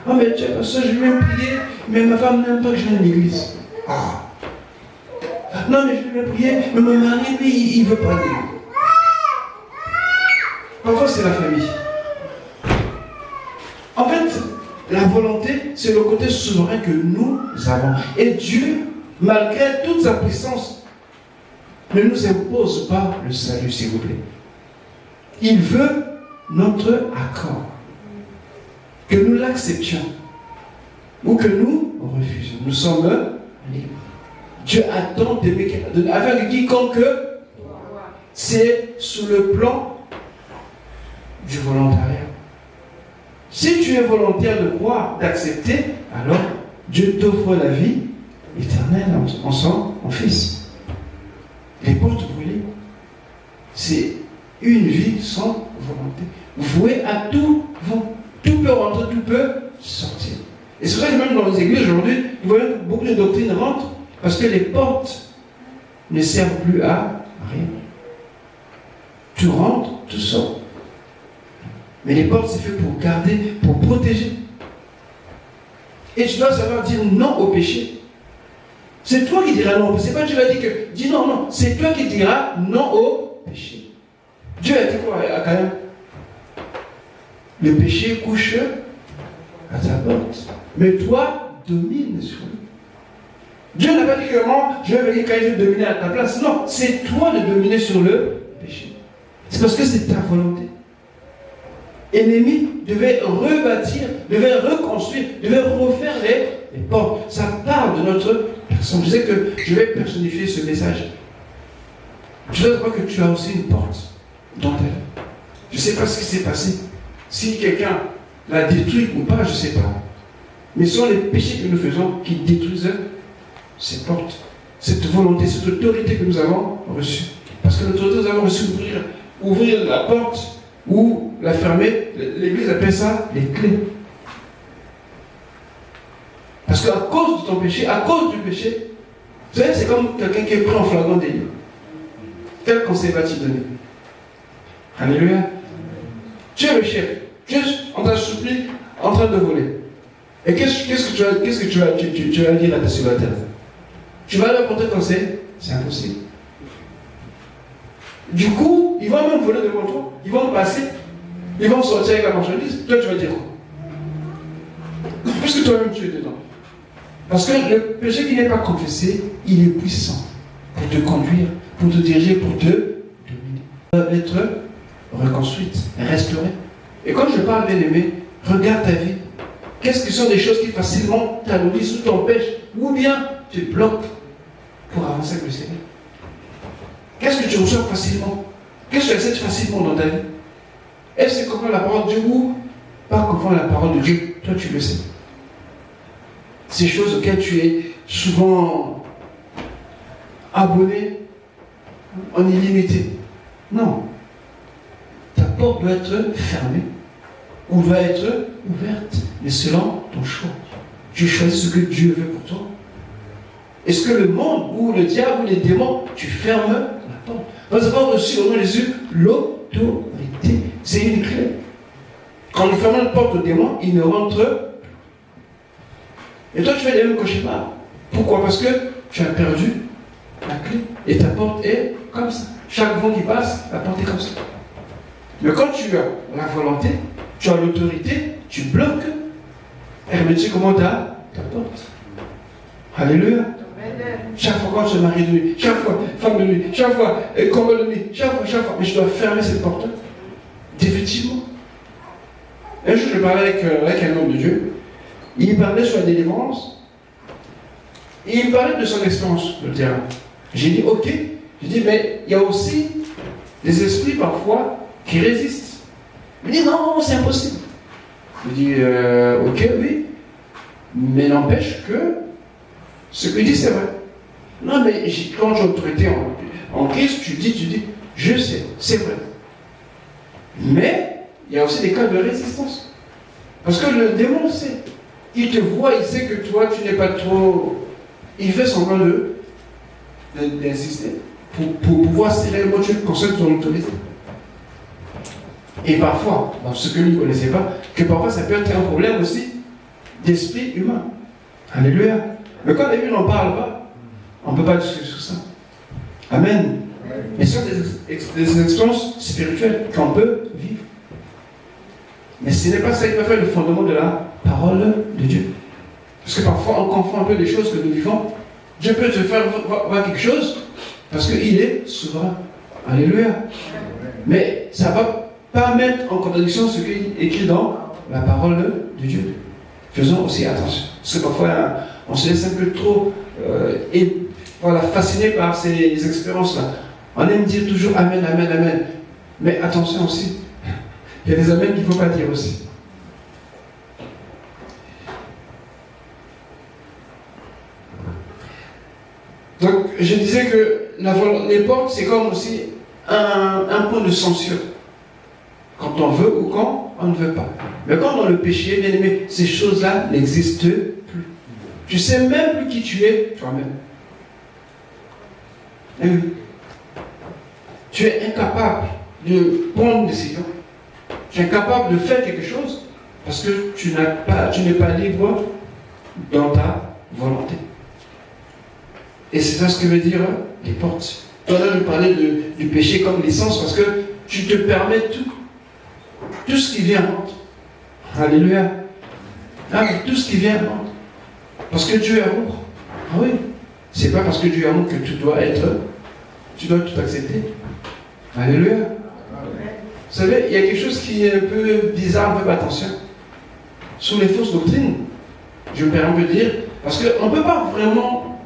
Ah, mais tu vois, ça, je vais même prier, mais ma femme n'aime pas que je vienne à l'église. Ah. Non, mais je vais même prier, mais mon mari, lui, il ne veut pas aller. Parfois, c'est la famille. En fait, la volonté, c'est le côté souverain que nous avons. Et Dieu, malgré toute sa puissance, ne nous impose pas le salut, s'il vous plaît. Il veut notre accord. Que nous l'acceptions ou que nous refusions. Nous sommes libres. Dieu attend avec quiconque, c'est sous le plan du volontariat. Si tu es volontaire de croire, d'accepter, alors Dieu t'offre la vie éternelle en son Fils. Les portes brûlées, c'est une vie sans volonté. Vouée à tout vent. Tout peut rentrer, tout peut sortir. Et c'est pour ça que même dans les églises aujourd'hui, vous voyez que beaucoup de doctrines rentrent parce que les portes ne servent plus à rien. Tu rentres, tu sors. Mais les portes, c'est fait pour garder, pour protéger. Et tu dois savoir dire non au péché. C'est toi qui diras non. C'est pas Dieu qui va dire que dis non, non. C'est toi qui diras non au péché. Dieu a dit quoi à Caïn? Le péché couche à ta porte. Mais toi, domine sur lui. Dieu n'a pas dit que moi, je vais venir quand je vais dominer à ta place. Non, c'est toi de dominer sur le péché. C'est parce que c'est ta volonté. L'ennemi devait rebâtir, devait reconstruire, devait refaire les portes. Ça parle de notre personne. Je sais que je vais personnifier ce message. Je dois savoir que tu as aussi une porte dans ta vie. Je ne sais pas ce qui s'est passé. Si quelqu'un l'a détruit ou pas, je ne sais pas. Mais ce sont les péchés que nous faisons qui détruisent ces portes, cette volonté, cette autorité que nous avons reçue. Parce que l'autorité que nous avons reçue, ouvrir la porte ou la fermer, l'Église appelle ça les clés. Parce qu'à cause de ton péché, à cause du péché, vous savez, c'est comme quelqu'un qui est pris en flagrant délit. Quel conseil vas-tu donner? Alléluia. Tu es le chef. Tu es en train de souffrir, en train de voler. Et qu'est-ce que tu vas dire à tes subalternes? Tu vas leur porter conseil? C'est impossible. Du coup, ils vont même voler devant toi. Ils vont passer. Ils vont sortir avec la marchandise. Toi, tu vas dire quoi? Puisque toi-même, tu es dedans. Parce que le péché qui n'est pas confessé, il est puissant pour te conduire, pour te diriger, pour te dominer. Être reconstruite, restaurée. Et quand je parle bien-aimé, regarde ta vie. Qu'est-ce que sont des choses qui facilement t'alourdissent ou t'empêchent, ou bien te bloquent pour avancer avec le Seigneur? Qu'est-ce que tu reçois facilement? Qu'est-ce que tu acceptes facilement dans ta vie? Est-ce que c'est comprendre la parole de Dieu ou pas comprendre la parole de Dieu? Toi, tu le sais. Ces choses auxquelles tu es souvent abonné en illimité. Non. Ta porte doit être fermée ou doit être ouverte, mais selon ton choix. Tu choisis ce que Dieu veut pour toi. Est-ce que le monde ou le diable ou les démons, tu fermes la porte? Nous avons reçu au nom de Jésus l'autorité. C'est une clé. Quand nous fermons la porte aux démons, ils ne rentrent plus. Et toi, tu fais les mêmes cauchemars. Pourquoi? Parce que tu as perdu la clé. Et ta porte est comme ça. Chaque vent qui passe, la porte est comme ça. Mais quand tu as la volonté, tu as l'autorité, tu bloques hermétiquement ta porte. Alléluia. Chaque fois quand tu es mari de nuit, chaque fois femme de nuit, chaque fois combat de nuit, chaque fois, mais je dois fermer cette porte. Définitivement. Un jour, je parlais avec un homme de Dieu. Il parlait sur la délivrance. Et il parlait de son expérience de terrain. J'ai dit, ok. J'ai dit, mais il y a aussi des esprits parfois qui résistent. Il me dit, non, c'est impossible. Je dis, ok, oui. Mais n'empêche que ce que dit, c'est vrai. Non, mais quand j'ai autorité en Christ, tu dis, je sais, c'est vrai. Mais il y a aussi des cas de résistance. Parce que le démon sait. Il te voit, il sait que toi, tu n'es pas trop... Il fait semblant d'insister pour pouvoir si réellement tu consommes ton autorité. Et parfois, dans ce que lui ne connaissait pas, que parfois ça peut être un problème aussi d'esprit humain. Alléluia. Mais quand la Bible n'en parle pas, on ne peut pas discuter sur ça. Amen. Mais ce sont des expériences spirituelles qu'on peut vivre. Mais ce n'est pas ça qui va faire le fondement de la parole de Dieu. Parce que parfois on confond un peu les choses que nous vivons. Dieu peut te faire voir quelque chose parce qu'il est souverain. Alléluia. Mais ça ne va pas mettre en contradiction ce qui est écrit dans la parole de Dieu. Faisons aussi attention. Parce que parfois on se laisse un peu trop fasciné par ces expériences-là. On aime dire toujours Amen, Amen, Amen. Mais attention aussi. Il y a des Amen qu'il ne faut pas dire aussi. Donc, je disais que les portes, c'est comme aussi un point de censure. Quand on veut ou quand on ne veut pas. Mais quand dans le péché, bien aimé, ces choses-là n'existent plus. Tu ne sais même plus qui tu es toi-même. Tu es incapable de prendre une décision. Tu es incapable de faire quelque chose parce que tu n'es pas libre dans ta volonté. Et c'est ça ce que veut dire les portes. Tout à l'heure, je parlais du péché comme licence parce que tu te permets tout ce qui vient en monde. Alléluia. Tout ce qui vient en monde. Parce que Dieu est amour. Ah oui. C'est pas parce que Dieu est amour que tu dois tout accepter. Alléluia. Vous savez, il y a quelque chose qui est un peu bizarre, un peu attention. Sur les fausses doctrines, je me permets de dire, parce qu'on ne peut pas vraiment,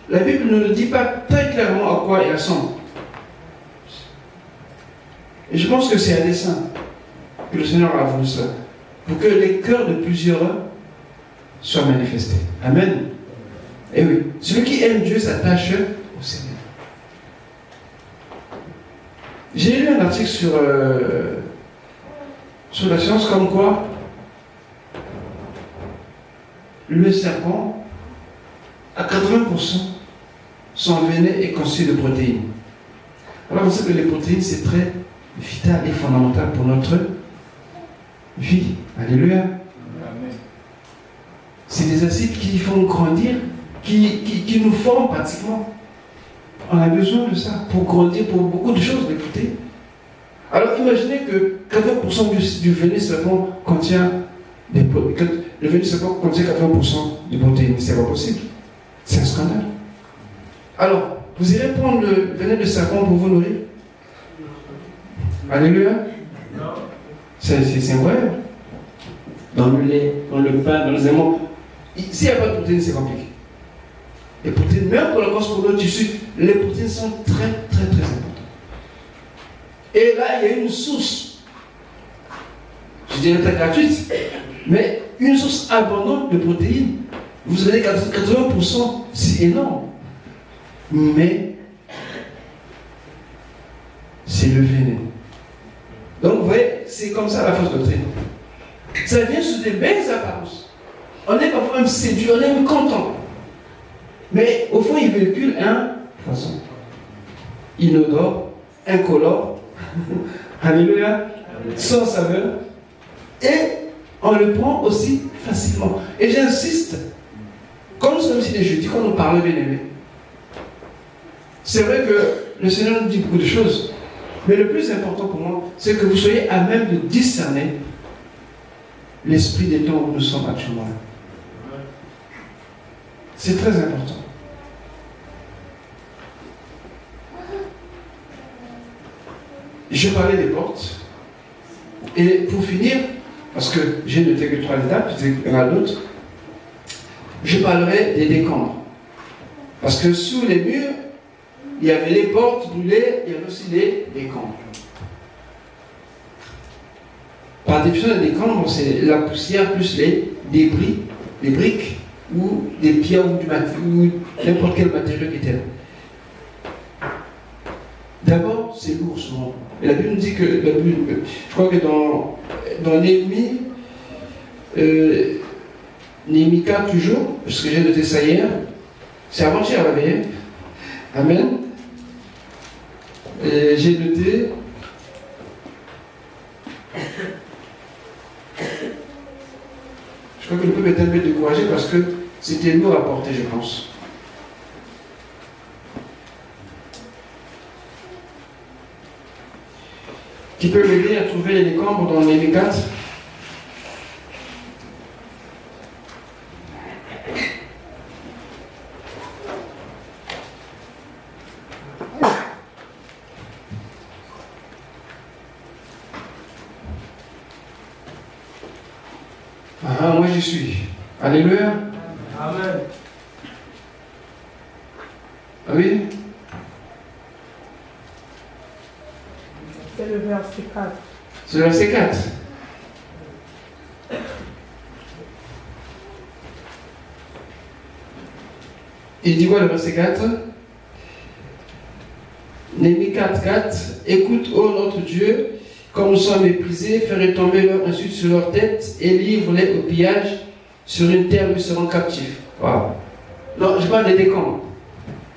la Bible ne dit pas très clairement à quoi elle ressemble. Et je pense que c'est un dessein que le Seigneur a voulu ça, pour que les cœurs de plusieurs soient manifestés. Amen. Et oui, celui qui aime Dieu s'attache au Seigneur. J'ai lu un article sur la science comme quoi le serpent, à 80%, son venin est constitué de protéines. Alors vous savez que les protéines, c'est très vital et fondamental pour notre vie. Alléluia. C'est des acides qui font grandir, qui nous forment pratiquement. On a besoin de ça pour grandir, pour beaucoup de choses, écoutez. Alors imaginez que 80% du venin serpent contient des protéines. Le venin serpent contient 80% de protéines. C'est pas possible. C'est un scandale. Alors, vous irez prendre le venin de serpent pour vous nourrir? Alléluia. C'est incroyable. Dans le lait, dans le pain, dans les aliments. S'il n'y a pas de protéines, c'est compliqué. Les protéines, même pour la cause pour le tissu, les protéines sont très, très, très importantes. Et là, il y a une source, je dirais pas gratuite, mais une source abondante de protéines. Vous avez 80%, c'est énorme. Mais, c'est le venin. Donc, vous voyez, c'est comme ça la fausse doctrine. Ça vient sous des belles apparences. On est parfois même séduit, on est même content. Mais au fond, il véhicule un poison. Inodore, incolore, alléluia, sans saveur. Et on le prend aussi facilement. Et j'insiste, comme nous sommes ici des jeudis, quand nous parlons bien aimé, c'est vrai que le Seigneur nous dit beaucoup de choses. Mais le plus important pour moi, c'est que vous soyez à même de discerner l'esprit des temps où nous sommes actuellement là. C'est très important. Je parlais des portes. Et pour finir, parce que j'ai noté que 3 étapes, peut-être qu'il y en a d'autres, je parlerai des décombres. Parce que sous les murs, il y avait les portes brûlées, il y avait aussi les décombres. Par définition, les décombres, c'est la poussière plus les débris, les briques ou des pierres ou n'importe quel matériau qui était là. D'abord, c'est lourd souvent. Et la Bible nous dit que, je crois que dans Néhémie, Néhémie 4 toujours, parce que j'ai noté ça hier, c'est avant-hier la veille. Amen. J'ai noté. Je crois que le peuple est un peu découragé parce que c'était lourd à porter, je pense. Qui peut m'aider à trouver les décombres dans Néhémie 4? Ah, moi j'y suis. Alléluia. Amen. Ah oui? C'est le verset 4. C'est le verset 4. Il dit quoi le verset 4? Néhémie 4, 4. Écoute, ô notre Dieu, comme nous sommes méprisés, fais retomber leur insulte sur leur tête et livre-les au pillage sur une terre où ils seront captifs. Wow. Non, je parle des décombres.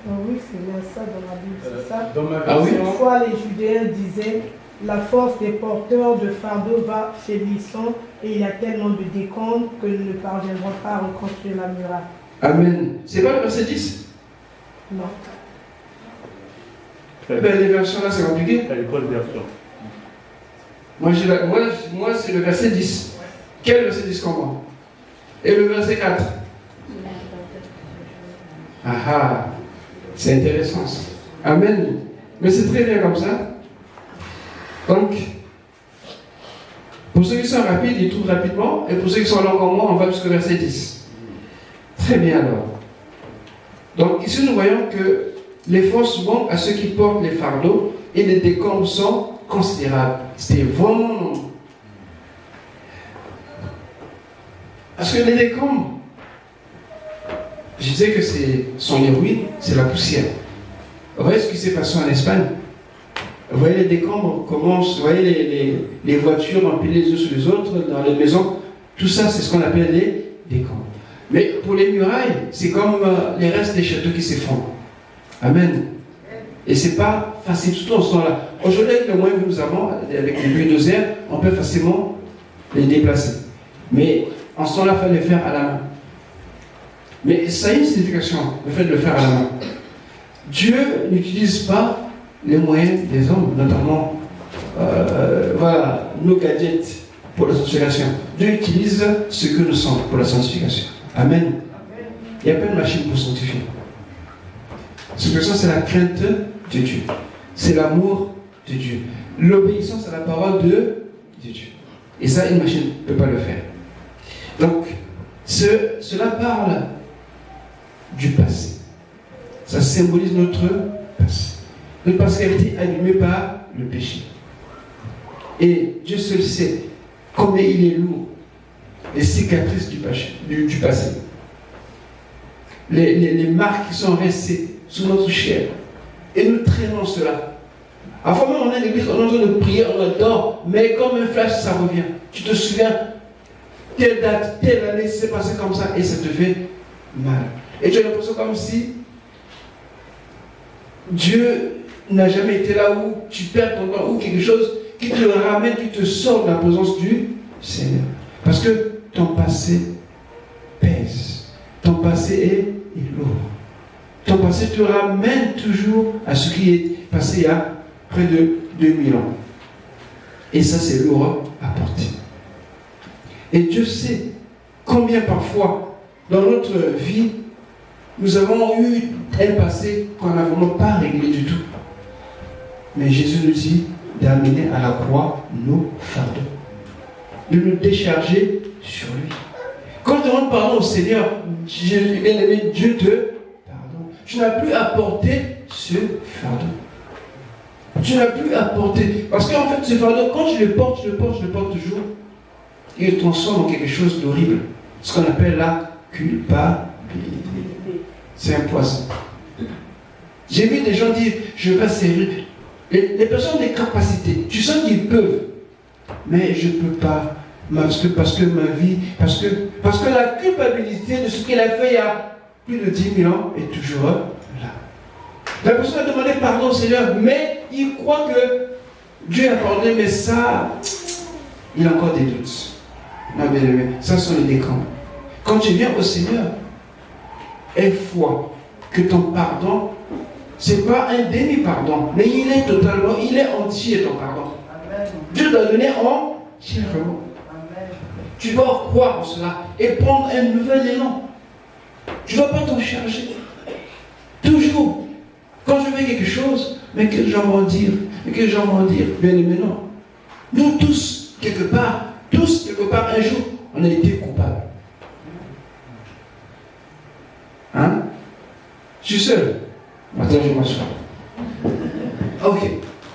Oh oui, c'est bien ça dans la Bible, c'est ça. Dans ma Ah oui? version, Une fois, les Judéens disaient la force des porteurs de fardeau va faiblissant et il y a tellement de décombres que nous ne parviendrons pas à reconstruire la muraille. Amen. C'est pas le verset 10? Non. Eh bien, les versions là, c'est compliqué. Elle est bonne version. Moi, c'est le verset 10. Quel verset 10 qu'on voit? Et le verset 4. Ah ah, c'est intéressant ça. Amen. Mais c'est très bien comme ça. Donc, pour ceux qui sont rapides, ils trouvent rapidement. Et pour ceux qui sont longs comme moi, on va jusqu'au verset 10. Très bien alors. Donc ici, nous voyons que les forces manquent à ceux qui portent les fardeaux et les décombres sont considérables. C'était vraiment non. Parce que les décombres, je disais que sont les ruines, c'est la poussière. Vous voyez ce qui s'est passé en Espagne? Vous voyez les décombres commencent, vous voyez les voitures empilées les unes sur les autres dans les maisons. Tout ça, c'est ce qu'on appelle les décombres. Mais pour les murailles, c'est comme les restes des châteaux qui s'effondrent. Amen. Et c'est pas facile, surtout en ce temps-là. Aujourd'hui, avec les moyens que nous avons, avec les bulldozers, on peut facilement les déplacer. Mais en ce temps-là, il fallait le faire à la main. Mais ça a une signification, le fait de le faire à la main. Dieu n'utilise pas les moyens des hommes, notamment nos gadgets pour la sanctification. Dieu utilise ce que nous sommes pour la sanctification. Amen. Il n'y a pas de machine pour sanctifier. Sanctification, c'est la crainte de Dieu. C'est l'amour de Dieu. L'obéissance à la parole de Dieu. Et ça, une machine ne peut pas le faire. Donc, cela parle du passé. Ça symbolise notre passé. Notre passé a été allumé par le péché. Et Dieu seul sait combien il est lourd les cicatrices du passé. Les marques qui sont restées sur notre chair. Et nous traînons cela. À fois même on est à l'église, on est en train de prier, on adore, mais comme un flash, ça revient. Tu te souviens, telle date, telle année, c'est passé comme ça, et ça te fait mal. Et tu as l'impression comme si Dieu n'a jamais été là où tu perds ton temps, ou quelque chose qui te ramène, qui te sort de la présence du Seigneur. Parce que ton passé pèse. Ton passé est lourd. Ton passé te ramène toujours à ce qui est passé il y a près de 2000 ans. Et ça, c'est lourd à porter. Et Dieu sait combien parfois, dans notre vie, nous avons eu un passé qu'on n'a vraiment pas réglé du tout. Mais Jésus nous dit d'amener à la croix nos fardeaux, de nous décharger sur lui. Quand tu demandes pardon au Seigneur, bien-aimé, Dieu te pardonne. Tu n'as plus à porter ce fardeau. Tu n'as plus à porter. Parce qu'en fait, ce fardeau, quand je le porte toujours, il le transforme en quelque chose d'horrible. Ce qu'on appelle la culpabilité. C'est un poison. J'ai vu des gens dire, je vais servir. Les personnes ont des capacités. Tu sens qu'ils peuvent. Mais je ne peux pas. Parce que ma vie, parce que la culpabilité de ce qu'il a fait il y a plus de 10 000 ans est toujours là. La personne a demandé pardon au Seigneur, mais il croit que Dieu a pardonné, mais ça, il a encore des doutes. Non, bien aimé, ça sont les décans. Quand tu viens au Seigneur, aie foi que ton pardon, ce n'est pas un demi-pardon, mais il est totalement, il est entier ton pardon. Amen. Dieu t'a donné entièrement. Tu dois croire en cela et prendre un nouvel élan. Tu ne vas pas t'en charger. Toujours, quand je fais quelque chose, mais que les gens vont dire, bien aimé, non. Nous tous, quelque part, un jour, on a été coupables. Hein? Je suis seul. Attends, je m'assois. Ok.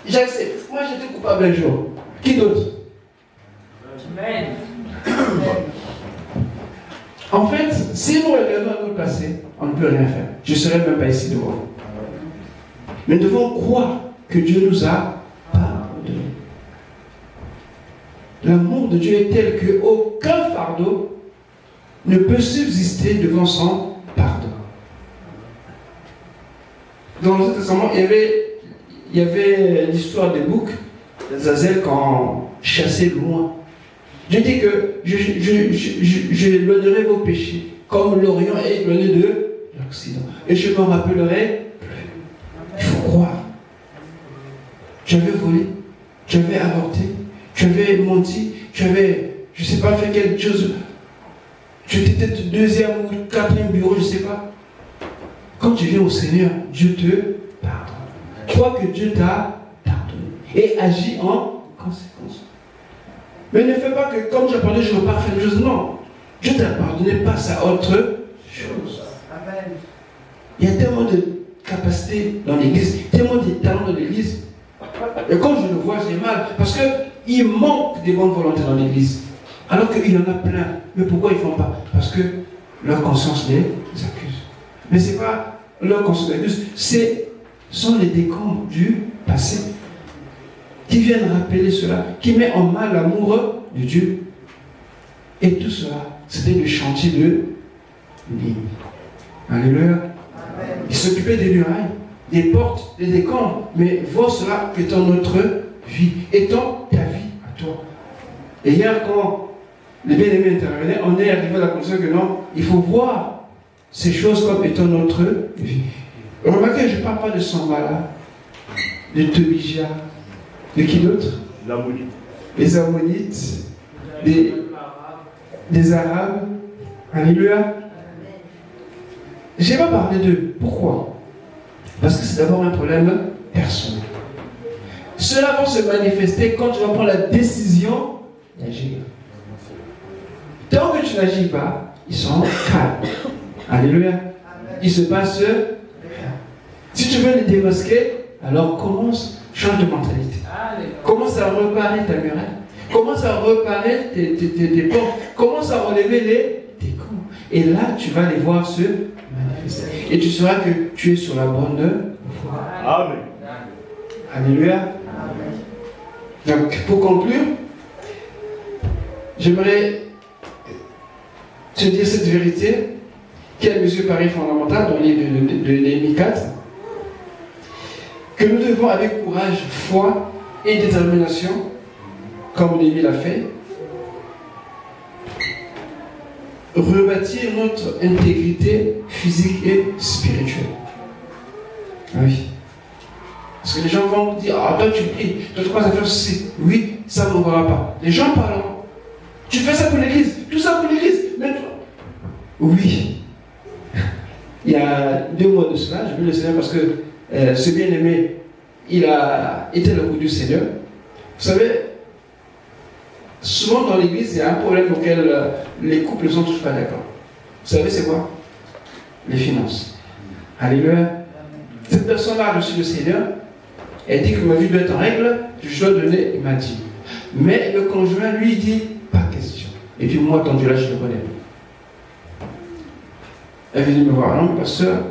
J'accepte. Moi, j'étais coupable un jour. Qui d'autre? Amen. En fait, si nous regardons à notre passé, on ne peut rien faire. Je ne serais même pas ici devant vous. Mais nous devons croire que Dieu nous a pardonné. L'amour de Dieu est tel qu'aucun fardeau ne peut subsister devant son pardon. Dans l'Ancien Testament, il y avait l'histoire des boucs d'Azazel quand chassait loin. Je dis que je éloignerai vos péchés comme l'Orient est éloigné de l'Occident. Et je m'en rappellerai plus. Il faut croire. Tu avais volé, tu avais avorté, tu avais menti, tu avais, je ne sais pas, fait quelque chose. Tu étais peut-être deuxième ou quatrième bureau, je ne sais pas. Quand tu viens au Seigneur, Dieu te pardonne. Tu vois que Dieu t'a pardonné et agit en conséquence. Mais ne fais pas que, comme j'ai pardonné, je ne veux pas faire des choses. Non. Dieu t'a pardonné, passe à autre chose. Amen. Il y a tellement de capacités dans l'église, tellement de talents dans l'église. Et quand je le vois, j'ai mal. Parce qu'il manque des bonnes volontés dans l'église. Alors qu'il y en a plein. Mais pourquoi ils ne font pas? Parce que leur conscience les accuse. Mais ce n'est pas leur conscience les accuse, ce sont les décombres du passé qui viennent rappeler cela, qui met en mal l'amour de Dieu. Et tout cela, c'était le chantier de l'île. Alléluia. Il s'occupait des murailles, des portes, des décombres, mais vois cela étant notre vie, étant ta vie à toi. Et hier, quand les bien-aimés intervenaient, on est arrivé à la conclusion que non, il faut voir ces choses comme étant notre vie. Remarquez, je ne parle pas de Sambala, de Tobija, de qui d'autre? Les Ammonites, des Arabes. Alléluia. Je n'ai pas parlé d'eux. Pourquoi? Parce que c'est d'abord un problème personnel. Cela va se manifester quand tu vas prendre la décision d'agir. Tant que tu n'agis pas, ils sont calmes. Alléluia. Il se passe rien. Si tu veux les démasquer, alors change de mentalité. Commence à réparer ta muraille. Commence à réparer tes portes. Commence à relever les décombres. Et là, tu vas les voir se manifester. Et tu sauras que tu es sur la bonne voie. Amen. Alléluia. Donc, pour conclure, j'aimerais te dire cette vérité qui est à mes yeux paraît fondamentale dans le livre de Néhémie 4, que nous devons avec courage, foi et détermination, comme Néhémie l'a fait, rebâtir notre intégrité physique et spirituelle. Ah oui. Parce que les gens vont dire, ah toi tu pries, toi tu crois à faire ceci. Oui, ça ne m'enverra pas. Les gens parlent. Tu fais ça pour l'église, tout ça pour l'église. Mais toi. Oui. Il y a 2 mois de cela, je veux le Seigneur parce que ce bien-aimé, il a été le goût du Seigneur. Vous savez, souvent dans l'église, il y a un problème auquel les couples ne sont tous pas d'accord. Vous savez, c'est quoi? Les finances. Alléluia. Cette personne-là a reçu le Seigneur. Elle dit que ma vie doit être en règle, je dois donner, il m'a dit. Mais le conjoint lui dit, pas question. Et puis moi, ton Dieu là, je le connais. Elle vient me voir. Non, pasteur,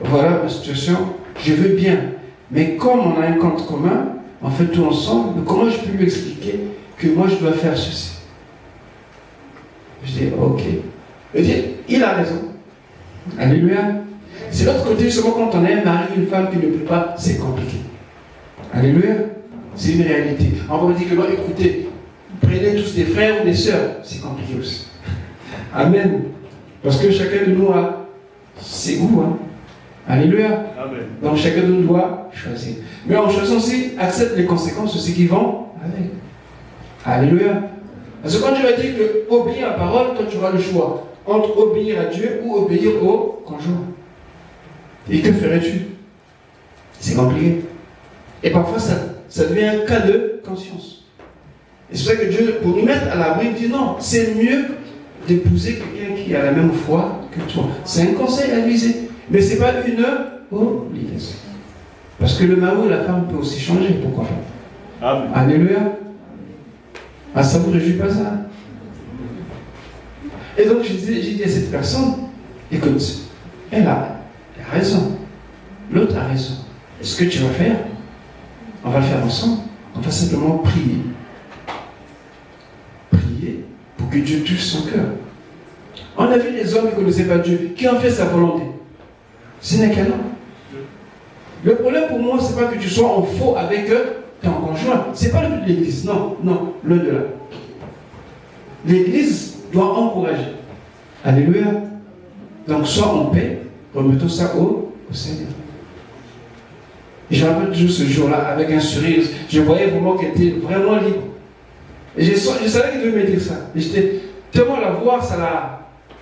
voilà ma situation, je veux bien. Mais comme on a un compte commun, on fait tout ensemble, comment je peux lui expliquer que moi je dois faire ceci? Je dis, ok. Je dis, il a raison. Alléluia. C'est l'autre côté, justement, quand on a un mari, une femme qui ne peut pas, c'est compliqué. Alléluia. C'est une réalité. On va dire que non, écoutez, prenez tous des frères ou des sœurs. C'est compliqué aussi. Amen. Parce que chacun de nous a ses goûts. Hein. Alléluia. Amen. Donc chacun de nous doit choisir. Mais en choisissant aussi, accepte les conséquences de ce qui vont avec. Alléluia. Parce que quand tu vas dire que obéir à la parole, toi tu auras le choix entre obéir à Dieu ou obéir au conjoint. Et que ferais-tu? C'est compliqué. Et parfois ça devient un cas de conscience. Et c'est pour ça que Dieu, pour nous mettre à l'abri, il dit non, c'est mieux d'épouser quelqu'un qui a la même foi que toi. C'est un conseil avisé. Mais ce n'est pas une obligation. Parce que le mari ou la femme peut aussi changer. Pourquoi pas? Amen. Alléluia. Ah, ça ne vous réjouit pas ça? Et donc j'ai dit à cette personne, écoute, elle a raison. L'autre a raison. Et ce que tu vas faire, on va le faire ensemble. On va simplement prier. Prier pour que Dieu touche son cœur. On a vu les hommes qui ne connaissaient pas Dieu, qui ont fait sa volonté. Ce n'est qu'un homme. Le problème pour moi, ce n'est pas que tu sois en faux avec ton conjoint. Ce n'est pas le but de l'Église. Non, non, l'au-delà. L'Église doit encourager. Alléluia. Donc, sois en paix, remettons ça au Seigneur. Et je me rappelle toujours ce jour-là, avec un sourire, je voyais vraiment qu'elle était vraiment libre. Et je savais qu'elle devait me dire ça. Et j'étais tellement la voir, ça l'a.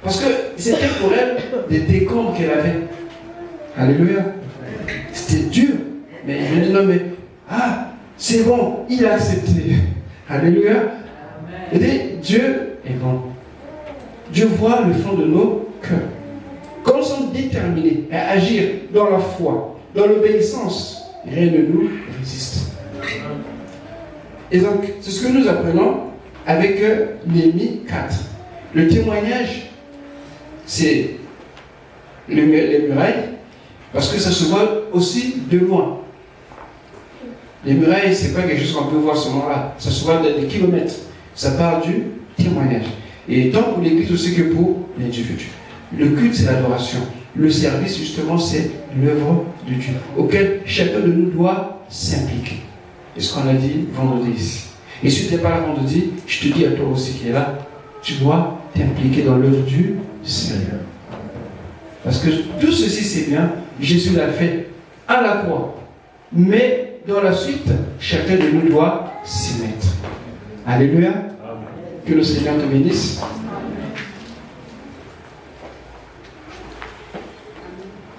Parce que c'était pour elle des décombres qu'elle avait. Alléluia. C'était dur. Mais je me dis non, mais c'est bon, il a accepté. Alléluia. Et dit, Dieu est bon. Dieu voit le fond de nos cœurs. Quand nous sommes déterminés à agir dans la foi, dans l'obéissance, rien ne nous résiste. Et donc, c'est ce que nous apprenons avec Néhémie 4. Le témoignage, c'est les murailles, parce que ça se voit aussi de loin. Les murailles, ce n'est pas quelque chose qu'on peut voir seulement là. Ça se voit des kilomètres. Ça part du témoignage. Et tant pour l'Église aussi que pour l'individu. Le culte, c'est l'adoration. Le service, justement, c'est l'œuvre de Dieu, auquel chacun de nous doit s'impliquer. Et ce qu'on a dit vendredi ici. Et si tu n'es pas là vendredi, je te dis à toi aussi qui est là, tu dois t'impliquer dans l'œuvre du Seigneur. Parce que tout ceci, c'est bien. Jésus l'a fait à la croix. Mais dans la suite, chacun de nous doit s'y mettre. Alléluia. Que le Seigneur te bénisse.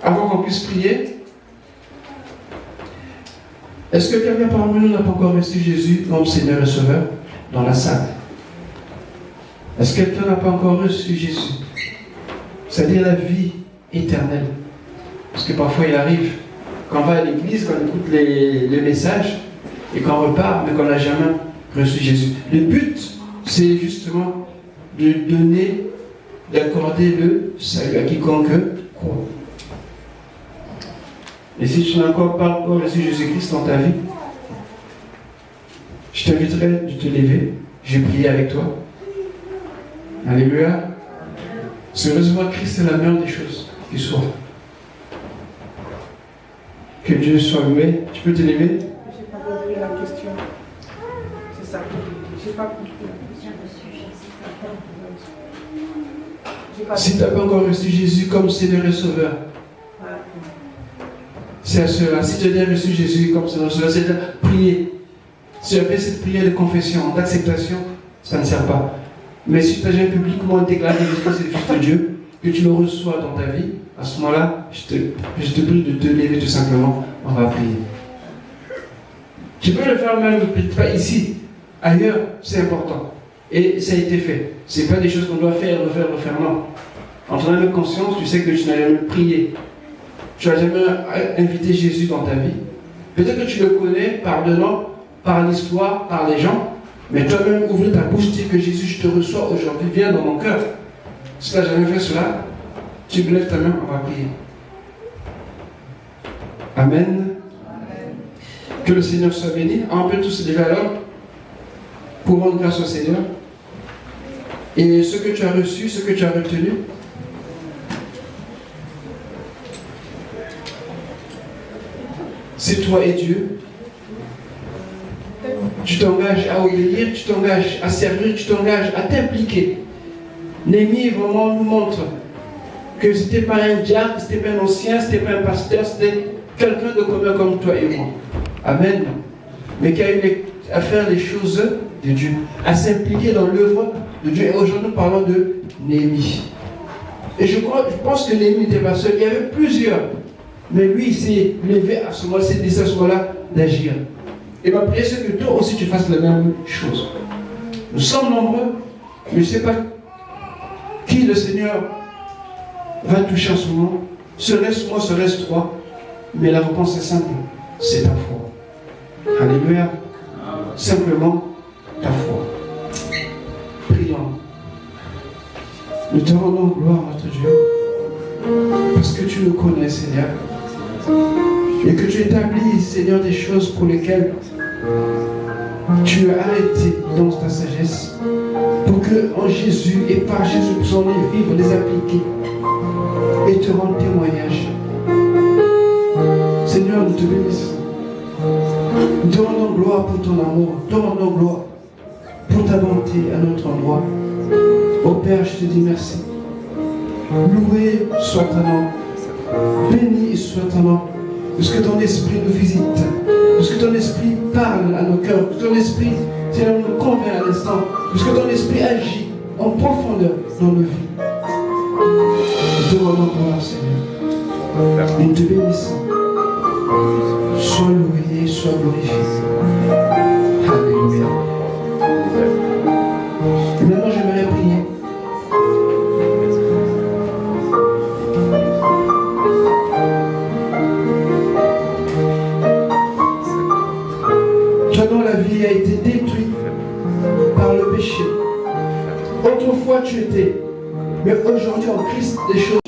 Avant qu'on puisse prier, est-ce que quelqu'un parmi nous n'a pas encore reçu Jésus comme Seigneur et Sauveur dans la salle? Est-ce que quelqu'un n'a pas encore reçu Jésus? C'est-à-dire la vie éternelle. Parce que parfois il arrive qu'on va à l'église, qu'on écoute les messages et qu'on repart, mais qu'on n'a jamais reçu Jésus. Le but, c'est justement de donner, d'accorder le salut à quiconque croit. Et si tu n'as encore pas encore reçu Jésus-Christ dans ta vie, je t'inviterai de te lever. Je vais prier avec toi. Alléluia. Se recevoir Christ, c'est la meilleure des choses qui soit. Que Dieu soit loué. Tu peux te lever? Je n'ai pas compris la question. C'est ça que je n'ai pas compris la question. Si tu n'as pas encore reçu Jésus comme Seigneur et Sauveur, c'est à cela. Si tu as déjà reçu Jésus comme Seigneur et Sauveur, c'est de prier. Si tu as fait cette prière de confession, d'acceptation, ça ne sert pas. Mais si tu as déjà publiquement déclaré que c'est le Fils de Dieu, que tu le reçois dans ta vie, à ce moment-là, je te prie de te lever tout simplement. On va prier. Tu peux le faire même, pas ici. Ailleurs, c'est important. Et ça a été fait. Ce n'est pas des choses qu'on doit faire, refaire, non. En ton âme et conscience, tu sais que tu n'as jamais prié. Tu n'as jamais invité Jésus dans ta vie. Peut-être que tu le connais par le nom, par l'histoire, par les gens, mais toi-même ouvrir ta bouche, dire que Jésus, je te reçois aujourd'hui, viens dans mon cœur. Si tu n'as jamais fait cela, Tu me lèves ta main, on va prier. Amen. Que le Seigneur soit béni. On peut tous se lever alors pour rendre grâce au Seigneur. Et ce que tu as reçu, ce que tu as retenu, c'est toi et Dieu. Tu t'engages à obéir, tu t'engages à servir, tu t'engages à t'impliquer. Néhémie vraiment nous montre que ce n'était pas un diacre, ce n'était pas un ancien, ce n'était pas un pasteur, c'était quelqu'un de commun comme toi et moi. Amen. Mais qui a eu à faire les choses de Dieu, à s'impliquer dans l'œuvre de Dieu. Et aujourd'hui, nous parlons de Néhémie. Et je pense que Néhémie n'était pas seul. Il y avait plusieurs. Mais lui, il s'est levé à ce moment-là, s'est décidé à ce moment-là d'agir. Et ma prière, c'est que toi aussi, tu fasses la même chose. Nous sommes nombreux, mais je ne sais pas qui le Seigneur va toucher en ce moment. Serait-ce moi, serait-ce toi? Mais la réponse est simple, c'est ta foi. Alléluia. Simplement ta foi. Prions. Nous te rendons gloire, notre Dieu, parce que tu nous connais, Seigneur, et que tu établis, Seigneur, des choses pour lesquelles tu as arrêté dans ta sagesse, pour que en Jésus et par Jésus, nous puissions les vivre, les appliquer et te rendre témoignage. Seigneur, nous te bénissons. Nous te rendons gloire pour ton amour, nous te rendons gloire pour ta bonté à notre endroit. Ô Père, je te dis merci. Loué soit ton nom. Béni soit ton nom. Puisque ton esprit nous visite. Puisque ton esprit parle à nos cœurs. Puisque ton esprit, Seigneur, nous convainc à l'instant. Puisque ton esprit agit en profondeur dans nos vies. Nous te rendons gloire, Seigneur. Nous te bénissons. Sois loué, sois glorifié. Alléluia. Et maintenant, j'aimerais prier. Toi dont la vie a été détruite par le péché. Autrefois tu étais, mais aujourd'hui en Christ, des choses